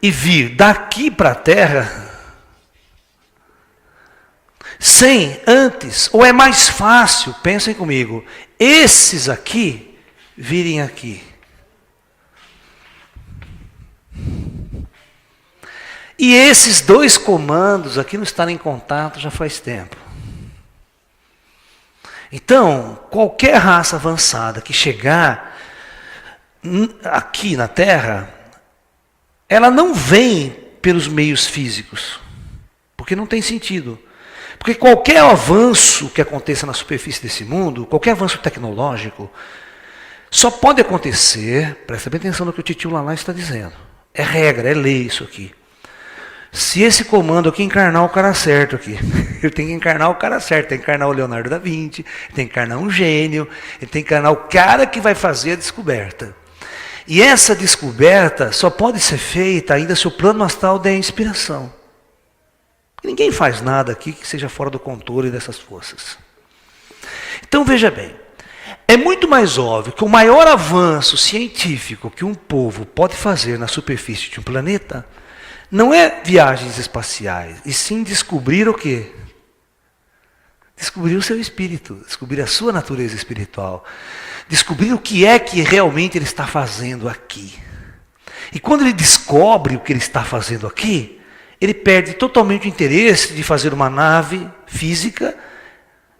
e vir daqui para a Terra sem antes, ou é mais fácil, pensem comigo, esses aqui virem aqui. E esses dois comandos aqui não estarem em contato já faz tempo. Então, qualquer raça avançada que chegar aqui na Terra, ela não vem pelos meios físicos, porque não tem sentido. Porque qualquer avanço que aconteça na superfície desse mundo, qualquer avanço tecnológico, só pode acontecer, presta bem atenção no que o titio Lalá está dizendo. É regra, é lei isso aqui. Se esse comando aqui encarnar o cara certo aqui, ele tem que encarnar o cara certo, tem que encarnar o Leonardo da Vinci, tem que encarnar um gênio, ele tem que encarnar o cara que vai fazer a descoberta. E essa descoberta só pode ser feita ainda se o plano astral der inspiração. Ninguém faz nada aqui que seja fora do controle dessas forças. Então veja bem, é muito mais óbvio que o maior avanço científico que um povo pode fazer na superfície de um planeta não é viagens espaciais, e sim descobrir o quê? Descobrir o seu espírito, descobrir a sua natureza espiritual, descobrir o que é que realmente ele está fazendo aqui. E quando ele descobre o que ele está fazendo aqui, ele perde totalmente o interesse de fazer uma nave física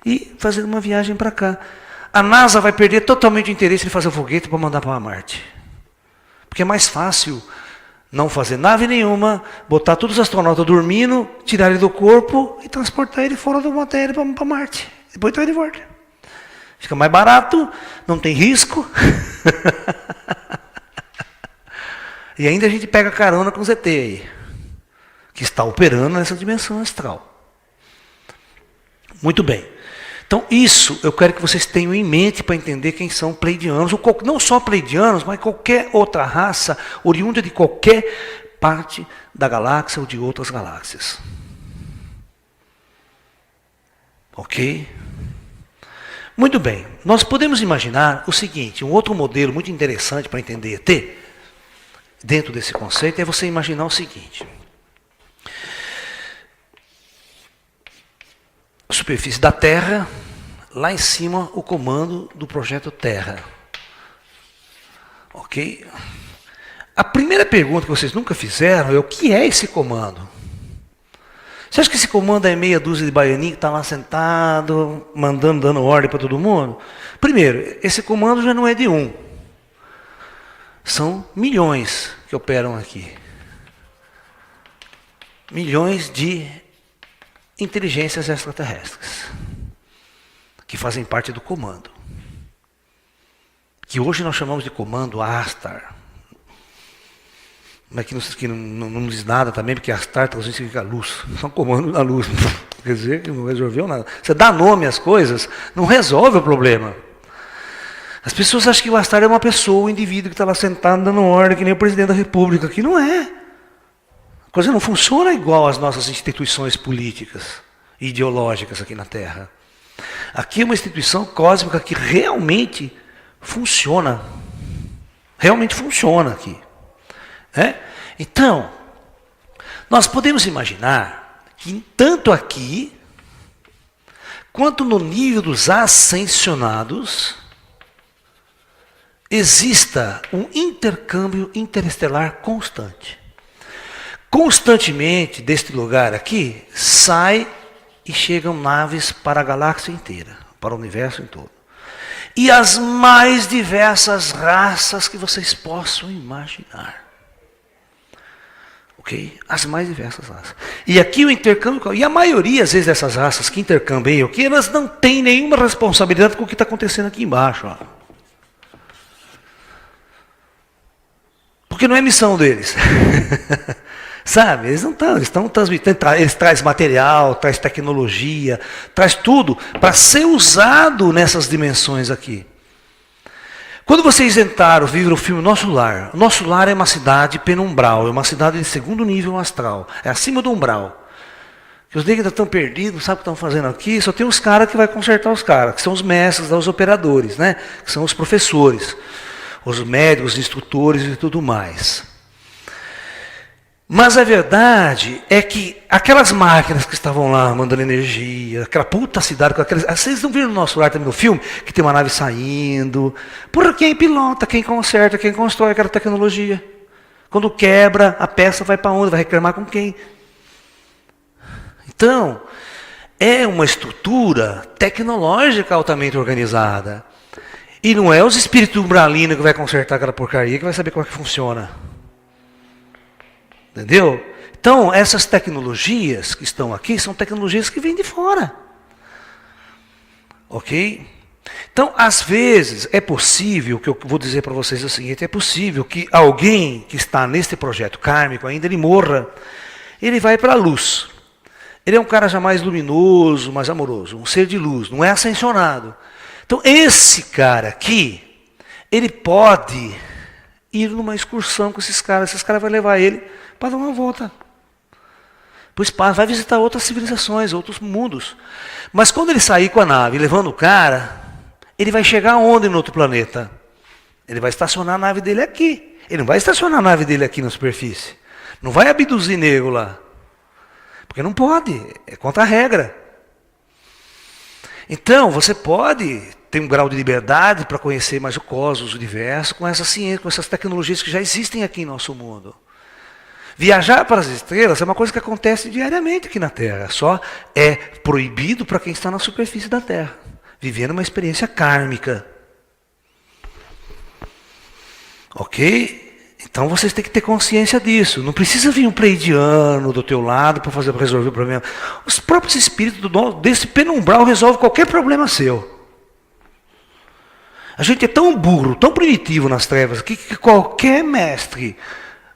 e fazer uma viagem para cá. A NASA vai perder totalmente o interesse de fazer um foguete para mandar para Marte. Porque é mais fácil não fazer nave nenhuma, botar todos os astronautas dormindo, tirar ele do corpo e transportar ele fora da matéria para Marte. Depois traz ele de volta. Fica mais barato, não tem risco. E ainda a gente pega carona com o ZT aí, que está operando nessa dimensão astral. Muito bem. Então isso eu quero que vocês tenham em mente para entender quem são pleidianos, não só pleidianos, mas qualquer outra raça oriunda de qualquer parte da galáxia ou de outras galáxias. Ok? Muito bem, nós podemos imaginar o seguinte, um outro modelo muito interessante para entender ET, dentro desse conceito, é você imaginar o seguinte. Superfície da Terra, lá em cima o comando do projeto Terra. Ok? A primeira pergunta que vocês nunca fizeram é o que é esse comando? Você acha que esse comando é meia dúzia de baianinho que está lá sentado, mandando, dando ordem para todo mundo? Primeiro, esse comando já não é de um. São milhões que operam aqui. Milhões de inteligências extraterrestres que fazem parte do comando, que hoje nós chamamos de comando Astar, mas que não nos diz nada também, porque Astar significa luz, são comandos da luz, quer dizer que não resolveu nada. Você dá nome às coisas, não resolve o problema. As pessoas acham que o Astar é uma pessoa, um indivíduo que está lá sentado dando ordem, que nem o presidente da República, que não é. A coisa não funciona igual às nossas instituições políticas e ideológicas aqui na Terra. Aqui é uma instituição cósmica que realmente funciona. Realmente funciona aqui. Então, nós podemos imaginar que tanto aqui, quanto no nível dos ascensionados, exista um intercâmbio interestelar constante. Constantemente, deste lugar aqui, sai e chegam naves para a galáxia inteira, para o universo em todo. E as mais diversas raças que vocês possam imaginar. Ok? As mais diversas raças. E aqui o intercâmbio, e a maioria, às vezes, dessas raças que intercambiam aqui, elas não têm nenhuma responsabilidade com o que está acontecendo aqui embaixo. Ó. Porque não é missão deles. Sabe, eles não estão, eles estão transmitindo, eles trazem material, traz tecnologia, traz tudo para ser usado nessas dimensões aqui. Quando vocês entraram, viram o filme Nosso Lar é uma cidade penumbral, é uma cidade de segundo nível astral, é acima do umbral. Que os negros ainda estão perdidos, não sabem o que estão fazendo aqui, só tem uns caras que vai consertar os caras, que são os mestres, os operadores, né? Que são os professores, os médicos, os instrutores e tudo mais. Mas a verdade é que aquelas máquinas que estavam lá mandando energia, aquela puta cidade com aquelas... Vocês não viram no Nosso Lar também no filme? Que tem uma nave saindo. Porra, quem pilota, quem conserta, quem constrói aquela tecnologia? Quando quebra, a peça vai para onde? Vai reclamar com quem? Então, é uma estrutura tecnológica altamente organizada. E não é os espíritos umbralinos que vai consertar aquela porcaria que vai saber como é que funciona. Entendeu? Então, essas tecnologias que estão aqui são tecnologias que vêm de fora. Ok? Então, às vezes, é possível, que eu vou dizer para vocês o seguinte, é possível que alguém que está nesse projeto kármico ainda ele morra, ele vai para a luz. Ele é um cara já mais luminoso, mais amoroso, um ser de luz, não é ascensionado. Então, esse cara aqui, ele pode ir numa excursão com esses caras vão levar ele para dar uma volta para o espaço, vai visitar outras civilizações, outros mundos. Mas quando ele sair com a nave levando o cara, ele vai chegar onde no outro planeta? Ele vai estacionar a nave dele aqui. Ele não vai estacionar a nave dele aqui na superfície. Não vai abduzir nego lá. Porque não pode, é contra a regra. Então, você pode ter um grau de liberdade para conhecer mais o cosmos, o universo, com essa ciência, com essas tecnologias que já existem aqui em nosso mundo. Viajar para as estrelas é uma coisa que acontece diariamente aqui na Terra. Só é proibido para quem está na superfície da Terra. Vivendo uma experiência kármica. Ok? Então vocês têm que ter consciência disso. Não precisa vir um pleidiano do teu lado para resolver o problema. Os próprios espíritos desse penumbral resolvem qualquer problema seu. A gente é tão burro, tão primitivo nas trevas, que qualquer mestre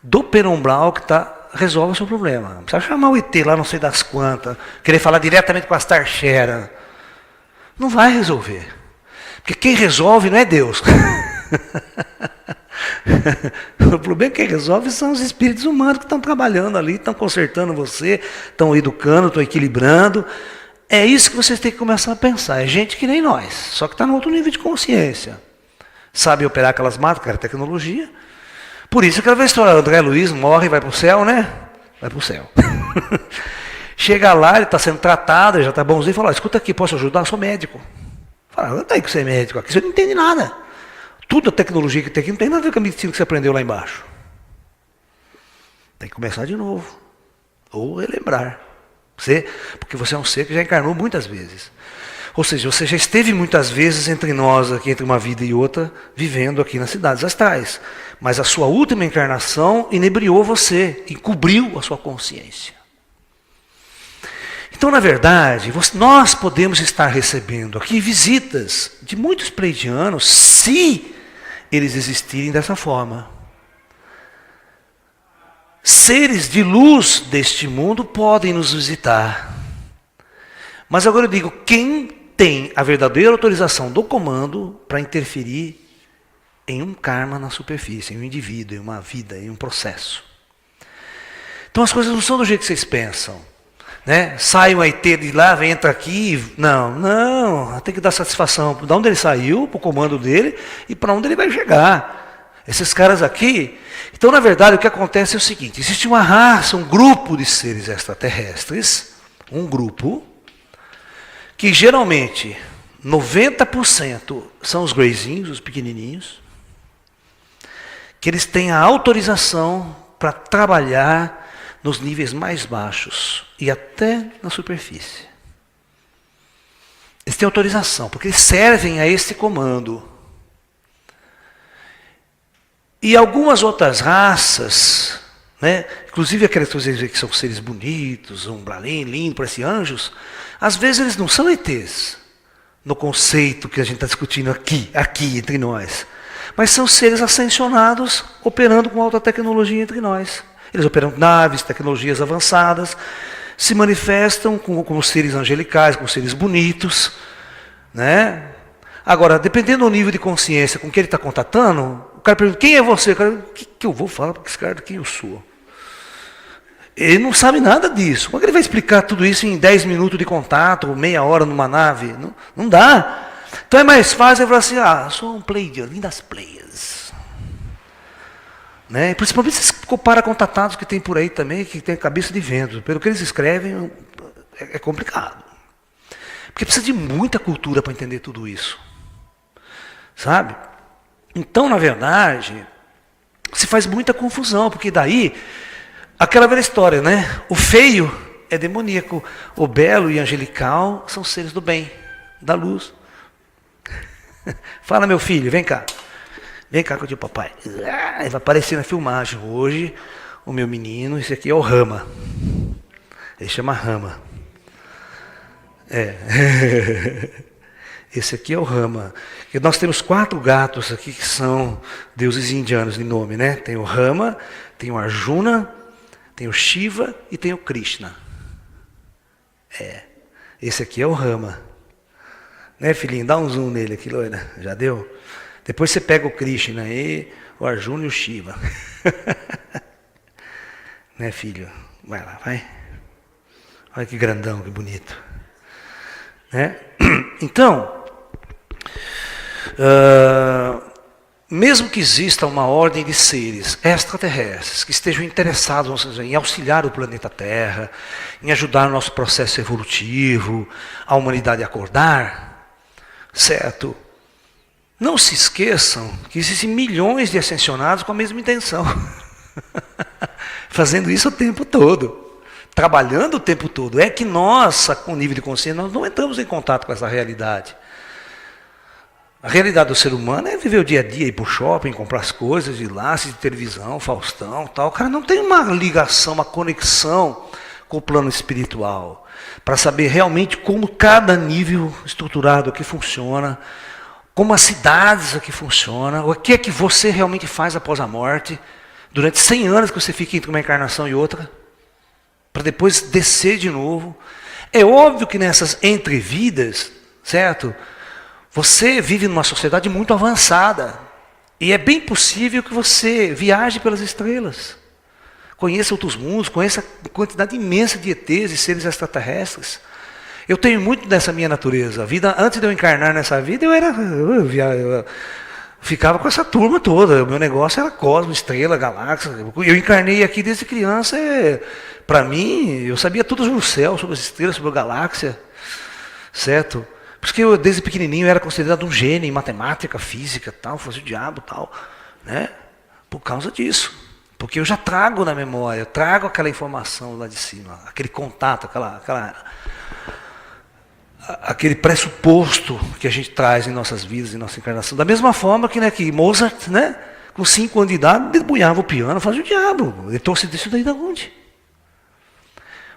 do penumbral que resolve o seu problema. Não precisa chamar o ET lá não sei das quantas, querer falar diretamente com a Starshera. Não vai resolver. Porque quem resolve não é Deus. O problema que resolve são os espíritos humanos que estão trabalhando ali, estão consertando você, estão educando, estão equilibrando. É isso que vocês têm que começar a pensar. É gente que nem nós, só que está no outro nível de consciência. Sabe operar aquelas máquinas, aquela tecnologia. Por isso aquela história, André Luiz morre e vai para o céu, né? Vai para o céu. Chega lá, ele está sendo tratado, ele já está bonzinho, e fala, escuta aqui, posso ajudar? Eu sou médico. Fala, não tem que ser médico aqui, você não entende nada. Tudo a tecnologia que tem aqui não tem nada a ver com a medicina que você aprendeu lá embaixo. Tem que começar de novo. Ou relembrar. Porque você é um ser que já encarnou muitas vezes. Ou seja, você já esteve muitas vezes entre nós, aqui entre uma vida e outra, vivendo aqui nas cidades astrais. Mas a sua última encarnação inebriou você, encobriu a sua consciência. Então, na verdade, nós podemos estar recebendo aqui visitas de muitos pleidianos, se eles existirem dessa forma. Seres de luz deste mundo podem nos visitar. Mas agora eu digo, quem tem a verdadeira autorização do comando para interferir em um karma na superfície, em um indivíduo, em uma vida, em um processo? Então as coisas não são do jeito que vocês pensam. Né? Sai um ET de lá, entra aqui. Não, tem que dar satisfação de onde ele saiu, para o comando dele e para onde ele vai chegar. Esses caras aqui. Então, na verdade, o que acontece é o seguinte: existe uma raça, um grupo de seres extraterrestres, um grupo, que geralmente 90% são os greyzinhos, os pequenininhos, que eles têm a autorização para trabalhar nos níveis mais baixos e até na superfície. Eles têm autorização, porque eles servem a esse comando. E algumas outras raças, né, inclusive aquelas que são seres bonitos, umbralin, lindo, parecem anjos, às vezes eles não são ETs, no conceito que a gente está discutindo aqui entre nós, mas são seres ascensionados operando com alta tecnologia entre nós. Eles operam naves, tecnologias avançadas, se manifestam como seres angelicais, como seres bonitos. Né? Agora, dependendo do nível de consciência com que ele está contatando, o cara pergunta, quem é você? O cara, o que eu vou falar para esse cara de quem eu sou? Ele não sabe nada disso. Como é que ele vai explicar tudo isso em 10 minutos de contato, ou meia hora numa nave? Não dá. Então é mais fácil ele falar assim, sou um player, lindas players. Né? Principalmente se compara com contatados que tem por aí também, que tem cabeça de vento. Pelo que eles escrevem, é complicado. Porque precisa de muita cultura para entender tudo isso. Sabe? Então, na verdade, se faz muita confusão, porque daí, aquela velha história, né? O feio é demoníaco. O belo e angelical são seres do bem, da luz. Fala, meu filho, vem cá. Vem cá com o tio papai. Vai aparecer na filmagem hoje o meu menino. Esse aqui é o Rama. Ele chama Rama. Esse aqui é o Rama. E nós temos 4 gatos aqui que são deuses indianos de nome, né? Tem o Rama, tem o Arjuna, tem o Shiva e tem o Krishna. Esse aqui é o Rama. Né, filhinho? Dá um zoom nele aqui, loira. Já deu? Depois você pega o Krishna aí, o Arjuna e o Shiva. Né, filho? Vai lá, vai. Olha que grandão, que bonito. Né? Então, mesmo que exista uma ordem de seres extraterrestres que estejam interessados em auxiliar o planeta Terra, em ajudar o nosso processo evolutivo, a humanidade a acordar, certo? Não se esqueçam que existem milhões de ascensionados com a mesma intenção, fazendo isso o tempo todo. Trabalhando o tempo todo. É que nós, com nível de consciência, nós não entramos em contato com essa realidade. A realidade do ser humano é viver o dia a dia, ir para o shopping, comprar as coisas, ir lá, assistir televisão, Faustão, tal. O cara não tem uma ligação, uma conexão com o plano espiritual, para saber realmente como cada nível estruturado aqui funciona, como as cidades aqui funcionam, o que é que você realmente faz após a morte, durante 100 anos que você fica entre uma encarnação e outra, para depois descer de novo. É óbvio que nessas entrevidas, certo? Você vive numa sociedade muito avançada. E é bem possível que você viaje pelas estrelas. Conheça outros mundos, conheça a quantidade imensa de ETs e seres extraterrestres. Eu tenho muito dessa minha natureza. A vida, antes de eu encarnar nessa vida, eu ficava com essa turma toda. O meu negócio era cosmos, estrela, galáxia. Eu encarnei aqui desde criança. Para mim, eu sabia tudo sobre o céu, sobre as estrelas, sobre a galáxia. Certo? Porque eu, desde pequenininho, era considerado um gênio em matemática, física, tal, fazia o diabo, tal. Né? Por causa disso. Porque eu já trago na memória, eu trago aquela informação lá de cima, aquele contato, aquele pressuposto que a gente traz em nossas vidas, em nossa encarnação. Da mesma forma que, né, que Mozart, né, com 5 anos de idade, debulhava o piano, fazia o diabo. Ele trouxe isso daí da onde?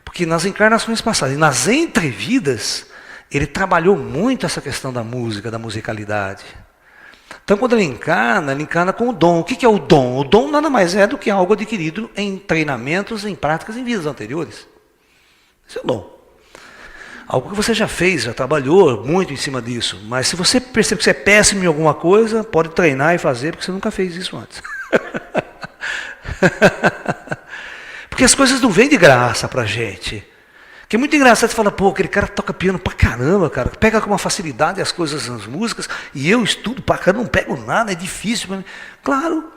Porque nas encarnações passadas, e nas entrevidas, ele trabalhou muito essa questão da música, da musicalidade. Então, quando ele encarna com o dom. O que é o dom? O dom nada mais é do que algo adquirido em treinamentos, em práticas, em vidas anteriores. Esse é o dom. Algo que você já fez, já trabalhou muito em cima disso. Mas se você percebe que você é péssimo em alguma coisa, pode treinar e fazer, porque você nunca fez isso antes. Porque as coisas não vêm de graça pra gente. Que é muito engraçado, você fala, pô, aquele cara toca piano pra caramba, cara. Pega com uma facilidade as coisas, as músicas, e eu estudo pra caramba, não pego nada, é difícil pra mim. Claro.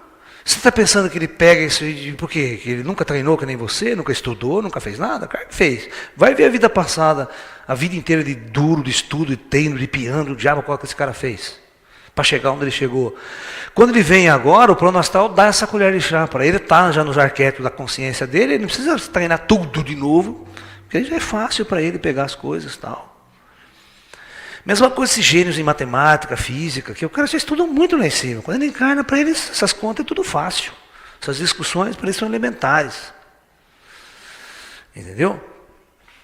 Você está pensando que ele pega isso por quê? Que ele nunca treinou que nem você, nunca estudou, nunca fez nada? Claro que fez. Vai ver a vida passada, a vida inteira de duro, de estudo, de treino, de piano, o diabo, qual que esse cara fez. Para chegar onde ele chegou. Quando ele vem agora, o plano astral dá essa colher de chá para ele, está já nos arquétipos da consciência dele, ele não precisa treinar tudo de novo, porque já é fácil para ele pegar as coisas e tal. Mesma coisa esses gênios em matemática, física, que o cara já estuda muito lá em cima. Quando ele encarna, para eles, essas contas é tudo fácil. Essas discussões para eles são elementares. Entendeu?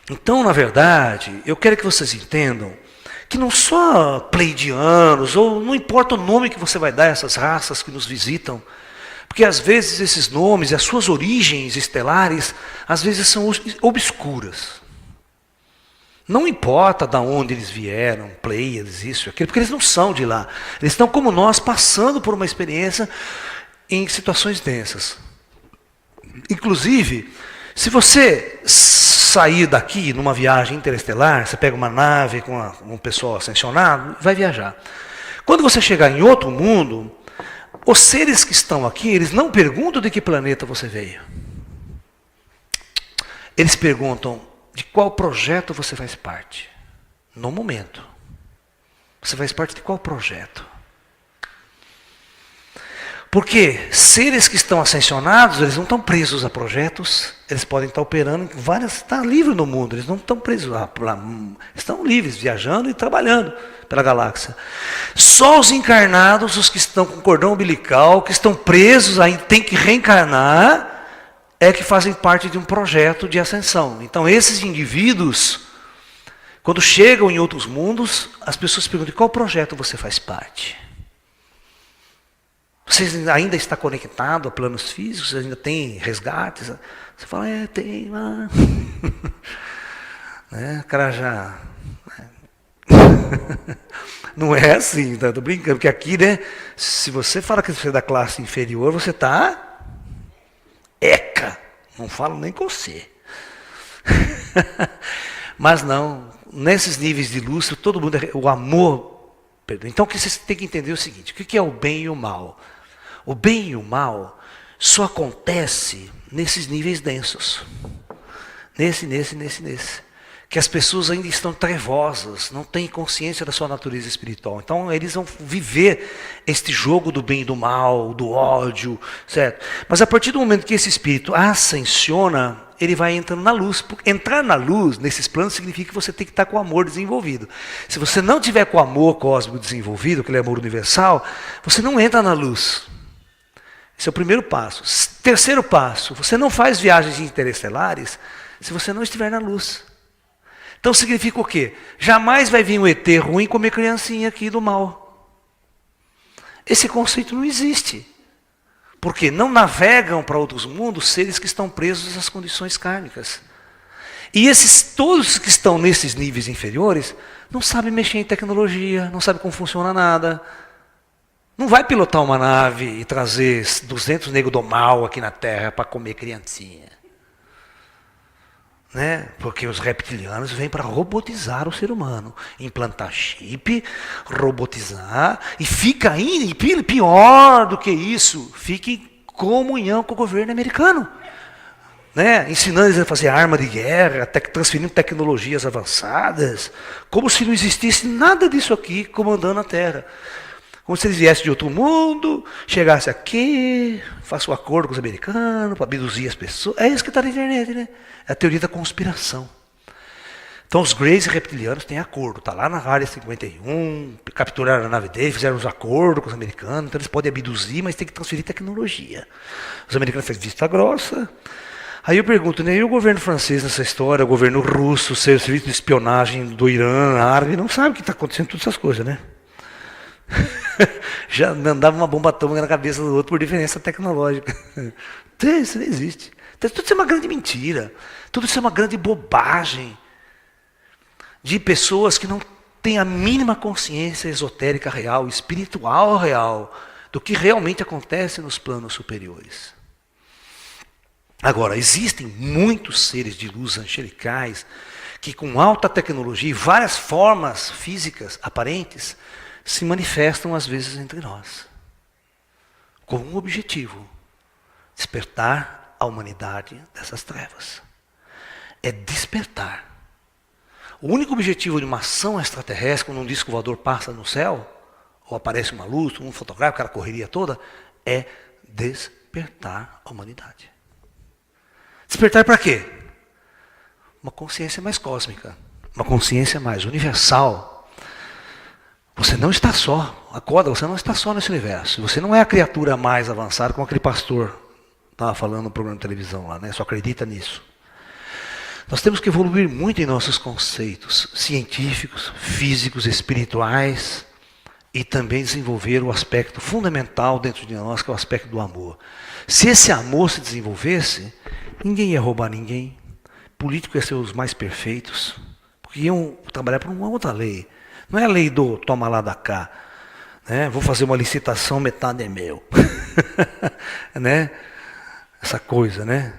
Então, na verdade, eu quero que vocês entendam que não só pleidianos, ou não importa o nome que você vai dar a essas raças que nos visitam, porque às vezes esses nomes e as suas origens estelares, às vezes são obscuras. Não importa de onde eles vieram, Pleiades, isso, aquilo, porque eles não são de lá. Eles estão como nós, passando por uma experiência em situações densas. Inclusive, se você sair daqui numa viagem interestelar, você pega uma nave com um pessoal ascensionado, vai viajar. Quando você chegar em outro mundo, os seres que estão aqui, eles não perguntam de que planeta você veio. Eles perguntam de qual projeto você faz parte. No momento. Você faz parte de qual projeto? Porque seres que estão ascensionados, eles não estão presos a projetos, eles podem estar operando em várias, está livre no mundo, eles não estão presos estão livres, viajando e trabalhando pela galáxia. Só os encarnados, os que estão com cordão umbilical, que estão presos, ainda tem que reencarnar, é que fazem parte de um projeto de ascensão. Então esses indivíduos, quando chegam em outros mundos, as pessoas perguntam: qual projeto você faz parte? Você ainda está conectado a planos físicos? Você ainda tem resgates? Você fala: tem lá. Né? O cara já... Não é assim, tá? Tô brincando, porque aqui, né, se você fala que você é da classe inferior, você está eca. Não falo nem com você. Mas não, nesses níveis de luz, todo mundo, o amor... Então, o que você tem que entender é o seguinte: o que é o bem e o mal? O bem e o mal só acontece nesses níveis densos. Nesse. Que as pessoas ainda estão trevosas, não têm consciência da sua natureza espiritual. Então eles vão viver este jogo do bem e do mal, do ódio, certo? Mas a partir do momento que esse espírito ascensiona, ele vai entrando na luz. Entrar na luz, nesses planos, significa que você tem que estar com o amor desenvolvido. Se você não tiver com o amor cósmico desenvolvido, aquele amor universal, você não entra na luz. Esse é o primeiro passo. Terceiro passo: você não faz viagens interestelares se você não estiver na luz. Então significa o quê? Jamais vai vir um ET ruim comer criancinha aqui do mal. Esse conceito não existe. Porque não navegam para outros mundos seres que estão presos às condições kármicas. E todos que estão nesses níveis inferiores não sabem mexer em tecnologia, não sabem como funciona nada. Não vai pilotar uma nave e trazer 200 negros do mal aqui na Terra para comer criancinha. Né? Porque os reptilianos vêm para robotizar o ser humano. Implantar chip, robotizar, e fica ainda, e pior do que isso, fica em comunhão com o governo americano. Né? Ensinando eles a fazer arma de guerra, transferindo tecnologias avançadas, como se não existisse nada disso aqui comandando a Terra. Como se eles viessem de outro mundo, chegassem aqui, façam um acordo com os americanos para abduzir as pessoas. É isso que está na internet, né? É a teoria da conspiração. Então os Greys reptilianos têm acordo. Está lá na área 51, capturaram a nave deles, fizeram os acordos com os americanos, então eles podem abduzir, mas tem que transferir tecnologia. Os americanos fazem vista grossa. Aí eu pergunto, né, e o governo francês nessa história, o governo russo, o serviço de espionagem do Irã, árabe, não sabe o que está acontecendo, todas essas coisas, né? Já mandava uma bomba atômica na cabeça do outro por diferença tecnológica. Isso não existe. Tudo isso é uma grande mentira. Tudo isso é uma grande bobagem de pessoas que não têm a mínima consciência esotérica real, espiritual real, do que realmente acontece nos planos superiores. Agora, existem muitos seres de luz angelicais que com alta tecnologia e várias formas físicas aparentes se manifestam às vezes entre nós, com um objetivo: despertar a humanidade dessas trevas. É despertar. O único objetivo de uma ação extraterrestre, quando um disco voador passa no céu, ou aparece uma luz, um fotográfico, aquela correria toda, é despertar a humanidade. Despertar para quê? Uma consciência mais cósmica, uma consciência mais universal. Você não está só, acorda, você não está só nesse universo. Você não é a criatura mais avançada, como aquele pastor estava falando no programa de televisão lá, né? Só acredita nisso. Nós temos que evoluir muito em nossos conceitos científicos, físicos, espirituais, e também desenvolver o aspecto fundamental dentro de nós, que é o aspecto do amor. Se esse amor se desenvolvesse, ninguém ia roubar ninguém, políticos iam ser os mais perfeitos, porque iam trabalhar por uma outra lei. Não é a lei do toma lá da cá, né? Vou fazer uma licitação, metade é meu. Né? Essa coisa, né?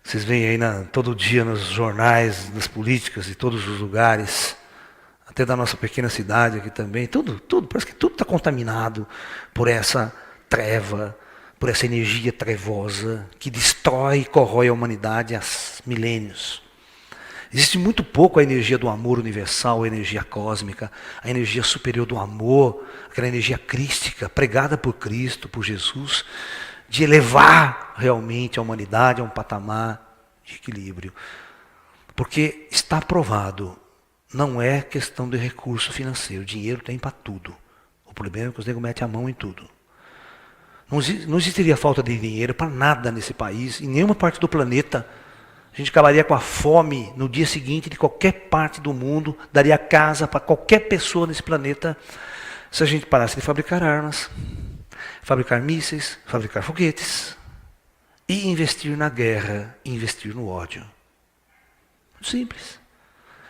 Vocês veem aí todo dia nos jornais, nas políticas, de todos os lugares, até da nossa pequena cidade aqui também, tudo, parece que tudo está contaminado por essa treva, por essa energia trevosa que destrói e corrói a humanidade há milênios. Existe muito pouco a energia do amor universal, a energia cósmica, a energia superior do amor, aquela energia crística, pregada por Cristo, por Jesus, de elevar realmente a humanidade a um patamar de equilíbrio. Porque está provado, não é questão de recurso financeiro, dinheiro tem para tudo. O problema é que os negros metem a mão em tudo. Não existiria falta de dinheiro para nada nesse país, em nenhuma parte do planeta. A gente acabaria com a fome no dia seguinte de qualquer parte do mundo, daria casa para qualquer pessoa nesse planeta, se a gente parasse de fabricar armas, fabricar mísseis, fabricar foguetes, e investir na guerra, e investir no ódio. Simples.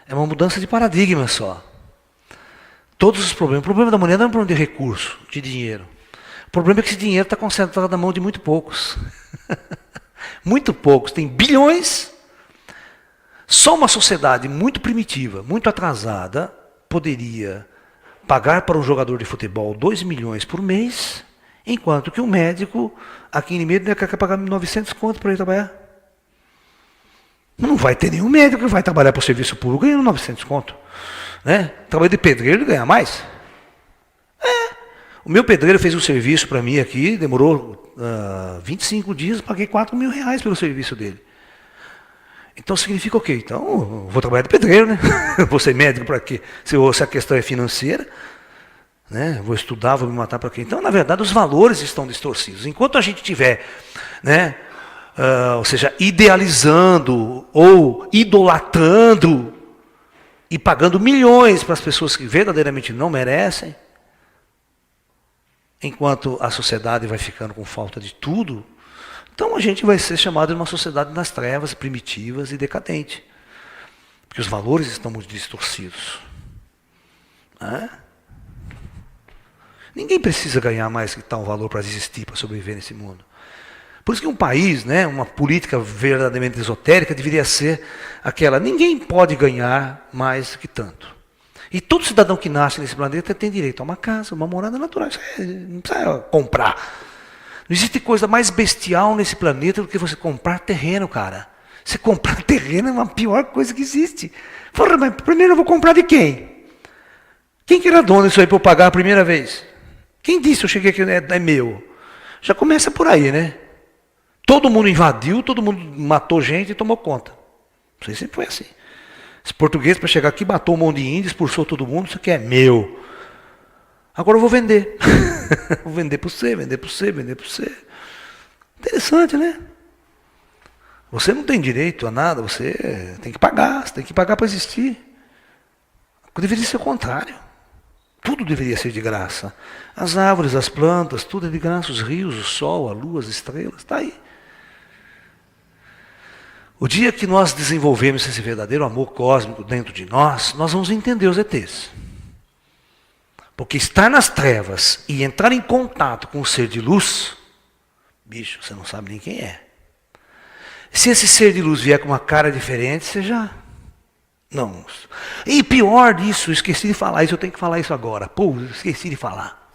É uma mudança de paradigma só. Todos os problemas. O problema da humanidade não é um problema de recurso, de dinheiro. O problema é que esse dinheiro está concentrado na mão de muito poucos. Muito poucos. Tem bilhões. Só uma sociedade muito primitiva, muito atrasada, poderia pagar para um jogador de futebol 2 milhões por mês, enquanto que um médico aqui em Limeira quer pagar 900 conto para ele trabalhar. Não vai ter nenhum médico que vai trabalhar para o serviço público ganhando 900 conto. Né? Trabalho de pedreiro, ele ganha mais. O meu pedreiro fez um serviço para mim aqui, demorou 25 dias, paguei 4 mil reais pelo serviço dele. Então significa o quê? Então, eu vou trabalhar de pedreiro, né? Vou ser médico para quê? Se a questão é financeira, né? Vou estudar, vou me matar para quê? Então, na verdade, os valores estão distorcidos. Enquanto a gente tiver, né, ou seja, idealizando ou idolatrando e pagando milhões para as pessoas que verdadeiramente não merecem, enquanto a sociedade vai ficando com falta de tudo, então a gente vai ser chamado de uma sociedade nas trevas, primitivas e decadente. Porque os valores estão muito distorcidos. Ninguém precisa ganhar mais que tal valor para existir, para sobreviver nesse mundo. Por isso que um país, né, uma política verdadeiramente esotérica deveria ser aquela: ninguém pode ganhar mais que tanto. E todo cidadão que nasce nesse planeta tem direito a uma casa, uma morada natural. Não precisa comprar. Não existe coisa mais bestial nesse planeta do que você comprar terreno, cara. Você comprar terreno é a pior coisa que existe. Porra, mas primeiro eu vou comprar de quem? Quem que era dono disso aí para eu pagar a primeira vez? Quem disse eu cheguei aqui é meu? Já começa por aí, né? Todo mundo invadiu, todo mundo matou gente e tomou conta. Isso aí sempre foi assim. Esse português, para chegar aqui, matou um monte de índios, expulsou todo mundo, isso aqui é meu. Agora eu vou vender. Vou vender para você, vender para você, vender para você. Interessante, né? Você não tem direito a nada, você tem que pagar, você tem que pagar para existir. Deveria ser o contrário. Tudo deveria ser de graça. As árvores, as plantas, tudo é de graça, os rios, o sol, a lua, as estrelas, está aí. O dia que nós desenvolvemos esse verdadeiro amor cósmico dentro de nós, nós vamos entender os ETs. Porque estar nas trevas e entrar em contato com o ser de luz, bicho, você não sabe nem quem é. Se esse ser de luz vier com uma cara diferente, você já... Não. E pior disso, esqueci de falar isso, eu tenho que falar isso agora. Pô, esqueci de falar.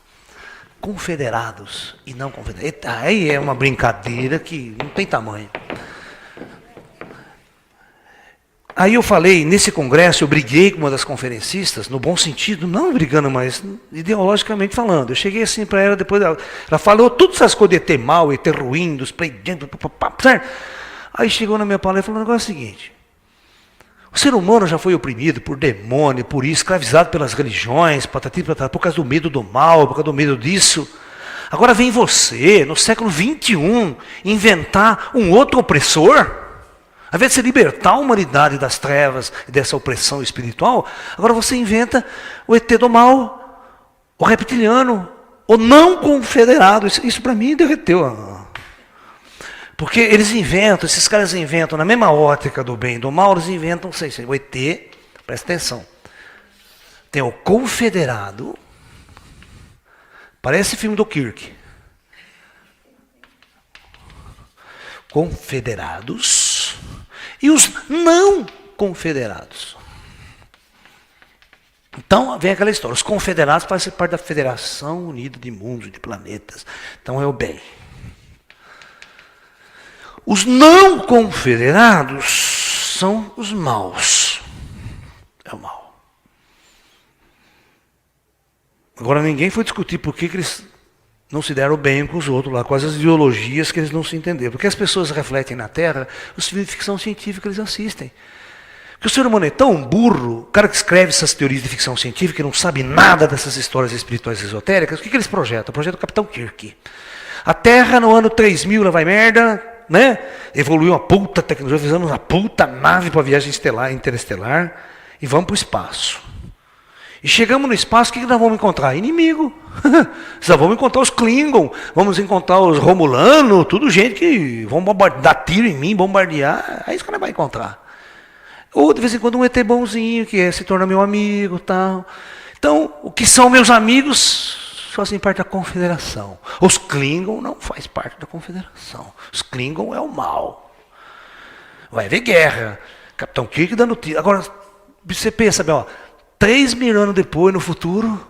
Confederados e não confederados. Aí é uma brincadeira que não tem tamanho. Aí eu falei, nesse congresso, eu briguei com uma das conferencistas, no bom sentido, não brigando, mas ideologicamente falando. Eu cheguei assim para ela, depois ela falou todas essas coisas de ET mal, ET ruim, dos pleidianos, certo? Aí chegou na minha palestra e falou o negócio seguinte: o ser humano já foi oprimido por demônio, por isso, escravizado pelas religiões, patati, patata, por causa do medo do mal, por causa do medo disso. Agora vem você, no século XXI, inventar um outro opressor. Ao invés de você libertar a humanidade das trevas e dessa opressão espiritual, agora você inventa o ET do mal, o reptiliano, o não confederado. Isso para mim derreteu. Porque eles inventam, esses caras inventam, na mesma ótica do bem e do mal, eles inventam, não sei, o ET, presta atenção. Tem o confederado, parece filme do Kirk. Confederados e os não confederados. Então vem aquela história, os confederados fazem parte da Federação Unida de Mundos e de Planetas. Então é o bem. Os não confederados são os maus. É o mal. Agora ninguém foi discutir por que eles não se deram bem com os outros lá, quais as ideologias que eles não se entenderam. Porque as pessoas refletem na Terra os filmes de ficção científica que eles assistem. Porque o ser humano é tão burro, o cara que escreve essas teorias de ficção científica e não sabe nada dessas histórias espirituais esotéricas, o que eles projetam? Projetam o Capitão Kirk. A Terra no ano 3000 ela vai merda, né? Evoluiu uma puta tecnologia, fizemos uma puta nave para viagem interestelar e vamos para o espaço. E chegamos no espaço, o que nós vamos encontrar? Inimigo. Nós vamos encontrar os Klingon, vamos encontrar os Romulanos, tudo gente que vão dar tiro em mim, bombardear. É isso que nós vamos encontrar. Ou de vez em quando um ET bonzinho, que se torna meu amigo, tal. Então, o que são meus amigos fazem parte da confederação. Os Klingon não fazem parte da confederação. Os Klingon é o mal. Vai haver guerra. Capitão Kirk dando tiro. Agora, você pensa, ó, 3.000 anos depois, no futuro,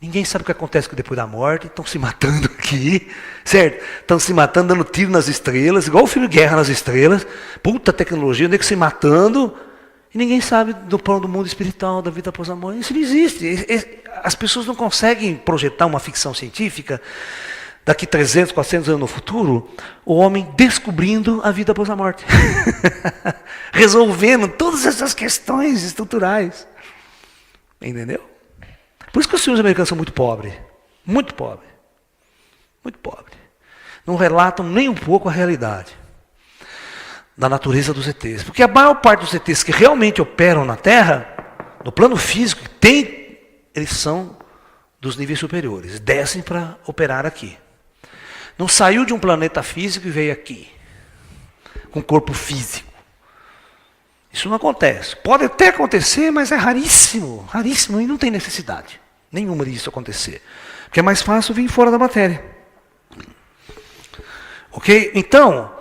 ninguém sabe o que acontece depois da morte, estão se matando aqui, certo? Estão se matando, dando tiro nas estrelas, igual o filme Guerra nas Estrelas, puta tecnologia, onde é que se matando, e ninguém sabe do plano do mundo espiritual, da vida após a morte. Isso não existe. As pessoas não conseguem projetar uma ficção científica, daqui 300, 400 anos no futuro, o homem descobrindo a vida após a morte. Resolvendo todas essas questões estruturais. Entendeu? Por isso que os filmes americanos são muito pobres. Muito pobres. Muito pobres. Não relatam nem um pouco a realidade da natureza dos ETs. Porque a maior parte dos ETs que realmente operam na Terra, no plano físico, eles são dos níveis superiores. Descem para operar aqui. Não saiu de um planeta físico e veio aqui. Com corpo físico. Isso não acontece. Pode até acontecer, mas é raríssimo. Raríssimo e não tem necessidade nenhuma disso acontecer. Porque é mais fácil vir fora da matéria. Ok? Então,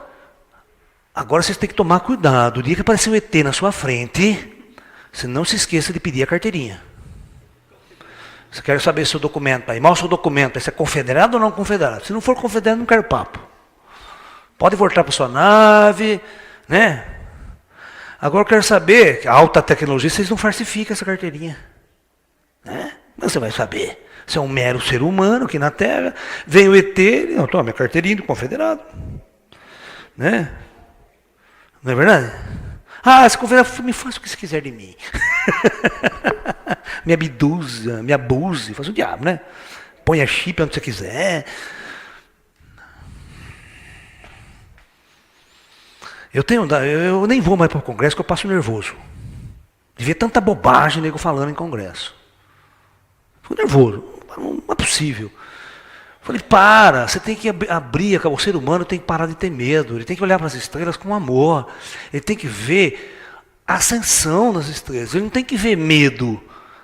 agora vocês têm que tomar cuidado. O dia que aparecer um ET na sua frente, você não se esqueça de pedir a carteirinha. Você quer saber seu documento aí? Mostra o documento. Se é confederado ou não confederado? Se não for confederado, não quero papo. Pode voltar para sua nave, né? Agora eu quero saber, que a alta tecnologia, vocês não falsificam essa carteirinha. Né? Mas você vai saber. Você é um mero ser humano aqui na Terra. Vem o ET, não, toma minha carteirinha do confederado. Né? Não é verdade? Ah, esse confederado, me faça o que você quiser de mim. Me abduza, me abuse, faz o diabo, né? Ponha chip onde você quiser. Eu nem vou mais para o congresso, porque eu passo nervoso. De ver tanta bobagem nego falando em congresso. Fico nervoso. Não é possível. Falei, você tem que abrir, o ser humano tem que parar de ter medo. Ele tem que olhar para as estrelas com amor. Ele tem que ver a ascensão das estrelas. Ele não tem que ver medo.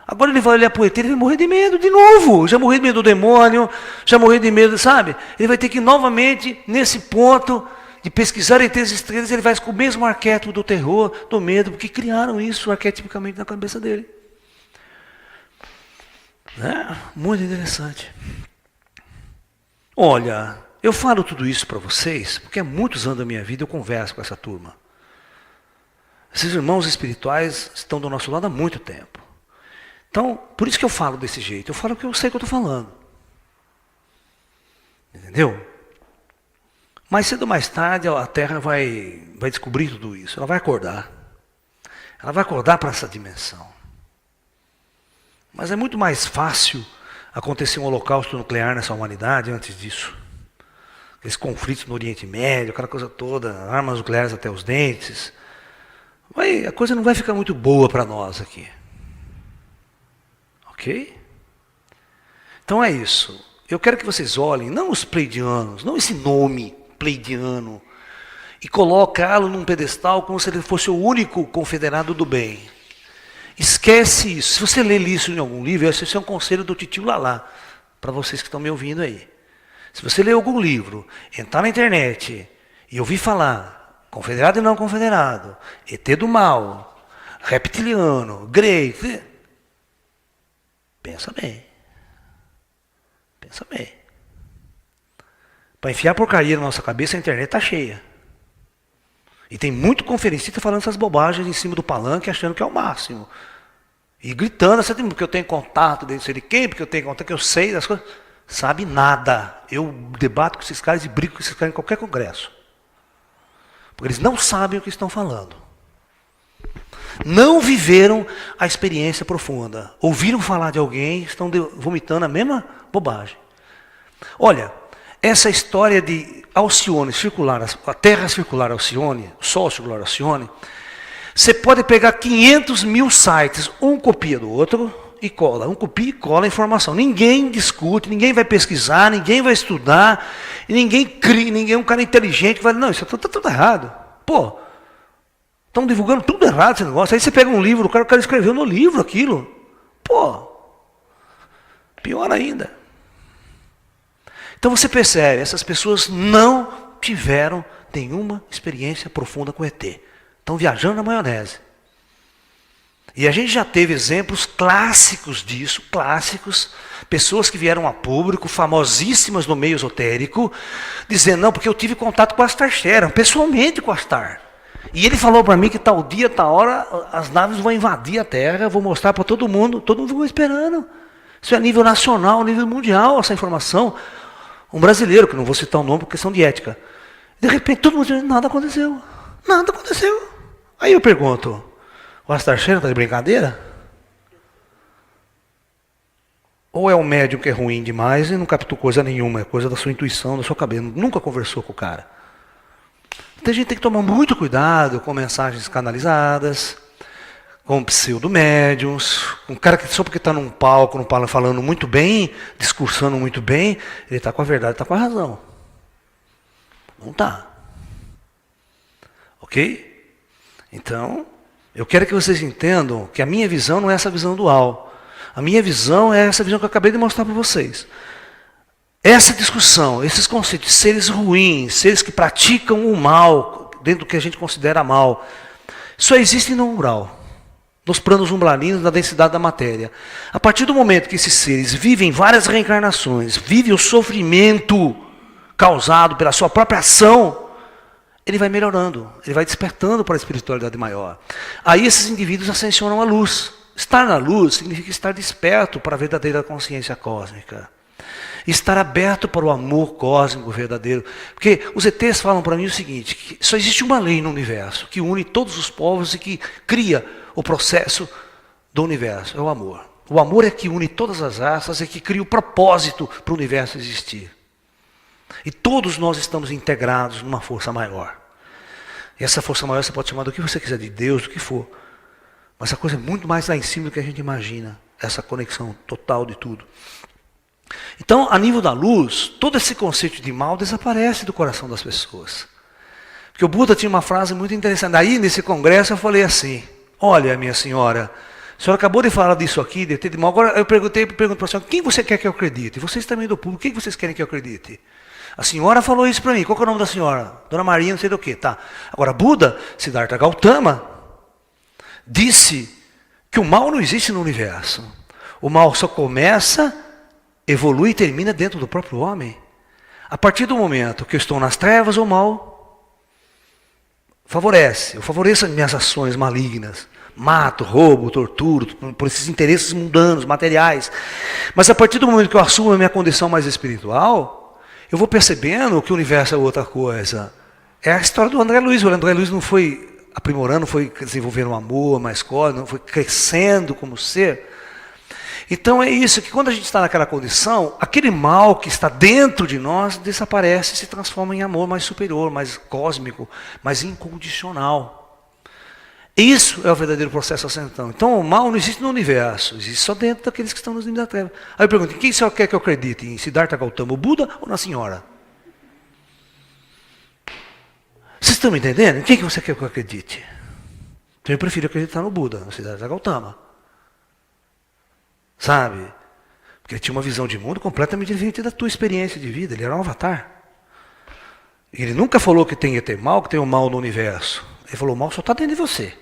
Agora ele vai olhar para o ET, ele vai morrer de medo de novo. Já morreu de medo do demônio, já morreu de medo, sabe? Ele vai ter que novamente, nesse ponto de pesquisar ETs estrelas, ele vai com o mesmo arquétipo do terror, do medo, porque criaram isso arquetipicamente na cabeça dele. Né? Muito interessante. Olha, eu falo tudo isso para vocês, porque há muitos anos da minha vida eu converso com essa turma. Esses irmãos espirituais estão do nosso lado há muito tempo. Então, por isso que eu falo desse jeito. Eu falo que eu sei o que eu estou falando. Entendeu? Mais cedo ou mais tarde, a Terra vai descobrir tudo isso. Ela vai acordar. Ela vai acordar para essa dimensão. Mas é muito mais fácil acontecer um holocausto nuclear nessa humanidade antes disso. Esses conflitos no Oriente Médio, aquela coisa toda, armas nucleares até os dentes. A coisa não vai ficar muito boa para nós aqui. Ok? Então é isso. Eu quero que vocês olhem, não os pleidianos, não esse nome pleidiano, e colocá-lo num pedestal como se ele fosse o único confederado do bem. Esquece isso. Se você ler isso em algum livro, esse é um conselho do Titio Lalá, para vocês que estão me ouvindo aí. Se você ler algum livro, entrar na internet e ouvir falar confederado e não confederado, ET do mal, reptiliano, Grey, pensa bem. Pensa bem. Para enfiar porcaria na nossa cabeça, a internet está cheia. E tem muito conferencista falando essas bobagens em cima do palanque, achando que é o máximo. E gritando, assim, porque eu tenho contato, não sei de quem, porque eu tenho contato, que eu sei das coisas. Sabe nada. Eu debato com esses caras e brigo com esses caras em qualquer congresso. Porque eles não sabem o que estão falando. Não viveram a experiência profunda. Ouviram falar de alguém, estão vomitando a mesma bobagem. Olha, essa história de Alcione circular, a Terra circular Alcione, o Sol circular Alcione, você pode pegar 500 mil sites, um copia do outro e cola. Um copia e cola a informação. Ninguém discute, ninguém vai pesquisar, ninguém vai estudar, e ninguém cria, ninguém é um cara inteligente que vai, não, isso está tudo errado. Pô, estão divulgando tudo errado esse negócio. Aí você pega um livro, o cara escreveu no livro aquilo. Pô, pior ainda. Então você percebe, essas pessoas não tiveram nenhuma experiência profunda com ET. Estão viajando na maionese. E a gente já teve exemplos clássicos disso, clássicos, pessoas que vieram a público, famosíssimas no meio esotérico, dizendo, não, porque eu tive contato com o Astar Sheran, pessoalmente com o Astar. E ele falou para mim que tal dia, tal hora, as naves vão invadir a Terra, eu vou mostrar para todo mundo ficou esperando. Isso é a nível nacional, a nível mundial, essa informação. Um brasileiro, que não vou citar o nome por questão de ética. De repente, todo mundo diz, nada aconteceu. Nada aconteceu. Aí eu pergunto, o Astar Sheran está de brincadeira? Ou é um médium que é ruim demais e não captou coisa nenhuma, é coisa da sua intuição, da sua cabeça, nunca conversou com o cara. Então a gente tem que tomar muito cuidado com mensagens canalizadas, com pseudo-médiums, um cara que só porque está num palco falando muito bem, discursando muito bem, ele está com a verdade, está com a razão. Não está. Ok? Então, eu quero que vocês entendam que a minha visão não é essa visão dual. A minha visão é essa visão que eu acabei de mostrar para vocês. Essa discussão, esses conceitos de seres ruins, seres que praticam o mal, dentro do que a gente considera mal, só existem no umbral, nos planos umbralinos, na densidade da matéria. A partir do momento que esses seres vivem várias reencarnações, vivem o sofrimento causado pela sua própria ação, ele vai melhorando, ele vai despertando para a espiritualidade maior. Aí esses indivíduos ascensionam à luz. Estar na luz significa estar desperto para a verdadeira consciência cósmica. Estar aberto para o amor cósmico verdadeiro. Porque os ETs falam para mim o seguinte, que só existe uma lei no universo, que une todos os povos e que cria o processo do universo, é o amor. O amor é que une todas as raças e que cria o propósito para o universo existir. E todos nós estamos integrados numa força maior. E essa força maior você pode chamar do que você quiser, de Deus, do que for. Mas a coisa é muito mais lá em cima do que a gente imagina. Essa conexão total de tudo. Então, a nível da luz, todo esse conceito de mal desaparece do coração das pessoas. Porque o Buda tinha uma frase muito interessante. Aí, nesse congresso, eu falei assim, olha, minha senhora, a senhora acabou de falar disso aqui, de ter de mal. Agora eu pergunto para a senhora, quem você quer que eu acredite? Vocês também do público, quem vocês querem que eu acredite? A senhora falou isso para mim. Qual que é o nome da senhora? Dona Maria, não sei do que. Tá. Agora, Buda, Siddhartha Gautama, disse que o mal não existe no universo. O mal só começa, evolui e termina dentro do próprio homem. A partir do momento que eu estou nas trevas, o mal favorece. Eu favoreço as minhas ações malignas. Mato, roubo, torturo, por esses interesses mundanos, materiais. Mas a partir do momento que eu assumo a minha condição mais espiritual, eu vou percebendo que o universo é outra coisa. É a história do André Luiz. O André Luiz não foi aprimorando, foi desenvolvendo um amor mais cósmico, foi crescendo como ser. Então é isso, que quando a gente está naquela condição, aquele mal que está dentro de nós desaparece e se transforma em amor mais superior, mais cósmico, mais incondicional. Isso é o verdadeiro processo ascensão. Então o mal não existe no universo, existe só dentro daqueles que estão nos limites da treva. Aí eu pergunto, quem só quer que eu acredite? Em Siddhartha Gautama, o Buda ou na senhora? Vocês estão me entendendo? Em quem que você quer que eu acredite? Então eu prefiro acreditar no Buda, no Siddhartha Gautama. Sabe? Porque ele tinha uma visão de mundo completamente diferente da tua experiência de vida. Ele era um avatar. Ele nunca falou que tem ET mal, que tem o mal no universo. Ele falou, o mal só está dentro de você.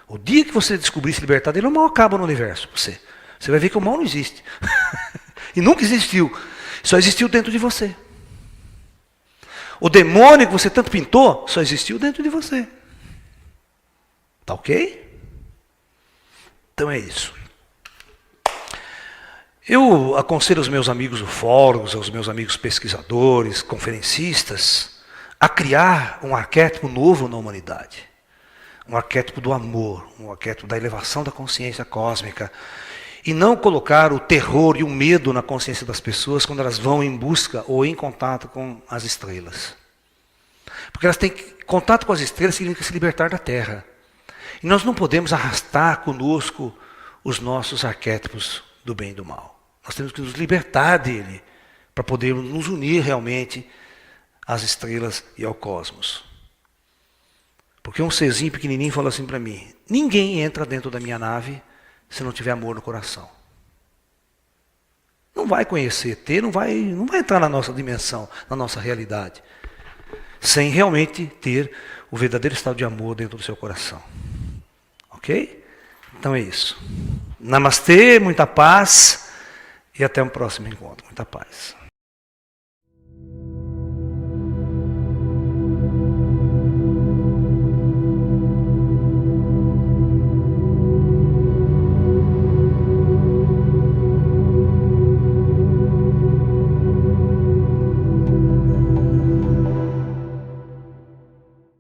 O dia que você descobrir se libertar dele, o mal acaba no universo. Você vai ver que o mal não existe. E nunca existiu. Só existiu dentro de você. O demônio que você tanto pintou, só existiu dentro de você. Tá ok? Então é isso. Eu aconselho aos meus amigos ufólogos, aos meus amigos pesquisadores, conferencistas, a criar um arquétipo novo na humanidade. Um arquétipo do amor, um arquétipo da elevação da consciência cósmica. E não colocar o terror e o medo na consciência das pessoas quando elas vão em busca ou em contato com as estrelas. Porque elas têm contato com as estrelas significa se libertar da Terra. E nós não podemos arrastar conosco os nossos arquétipos do bem e do mal. Nós temos que nos libertar dele para podermos nos unir realmente às estrelas e ao cosmos. Porque um serzinho pequenininho falou assim para mim: ninguém entra dentro da minha nave se não tiver amor no coração. Não vai conhecer, não vai entrar na nossa dimensão, na nossa realidade, sem realmente ter o verdadeiro estado de amor dentro do seu coração. Ok? Então é isso. Namastê, muita paz e até um próximo encontro. Muita paz.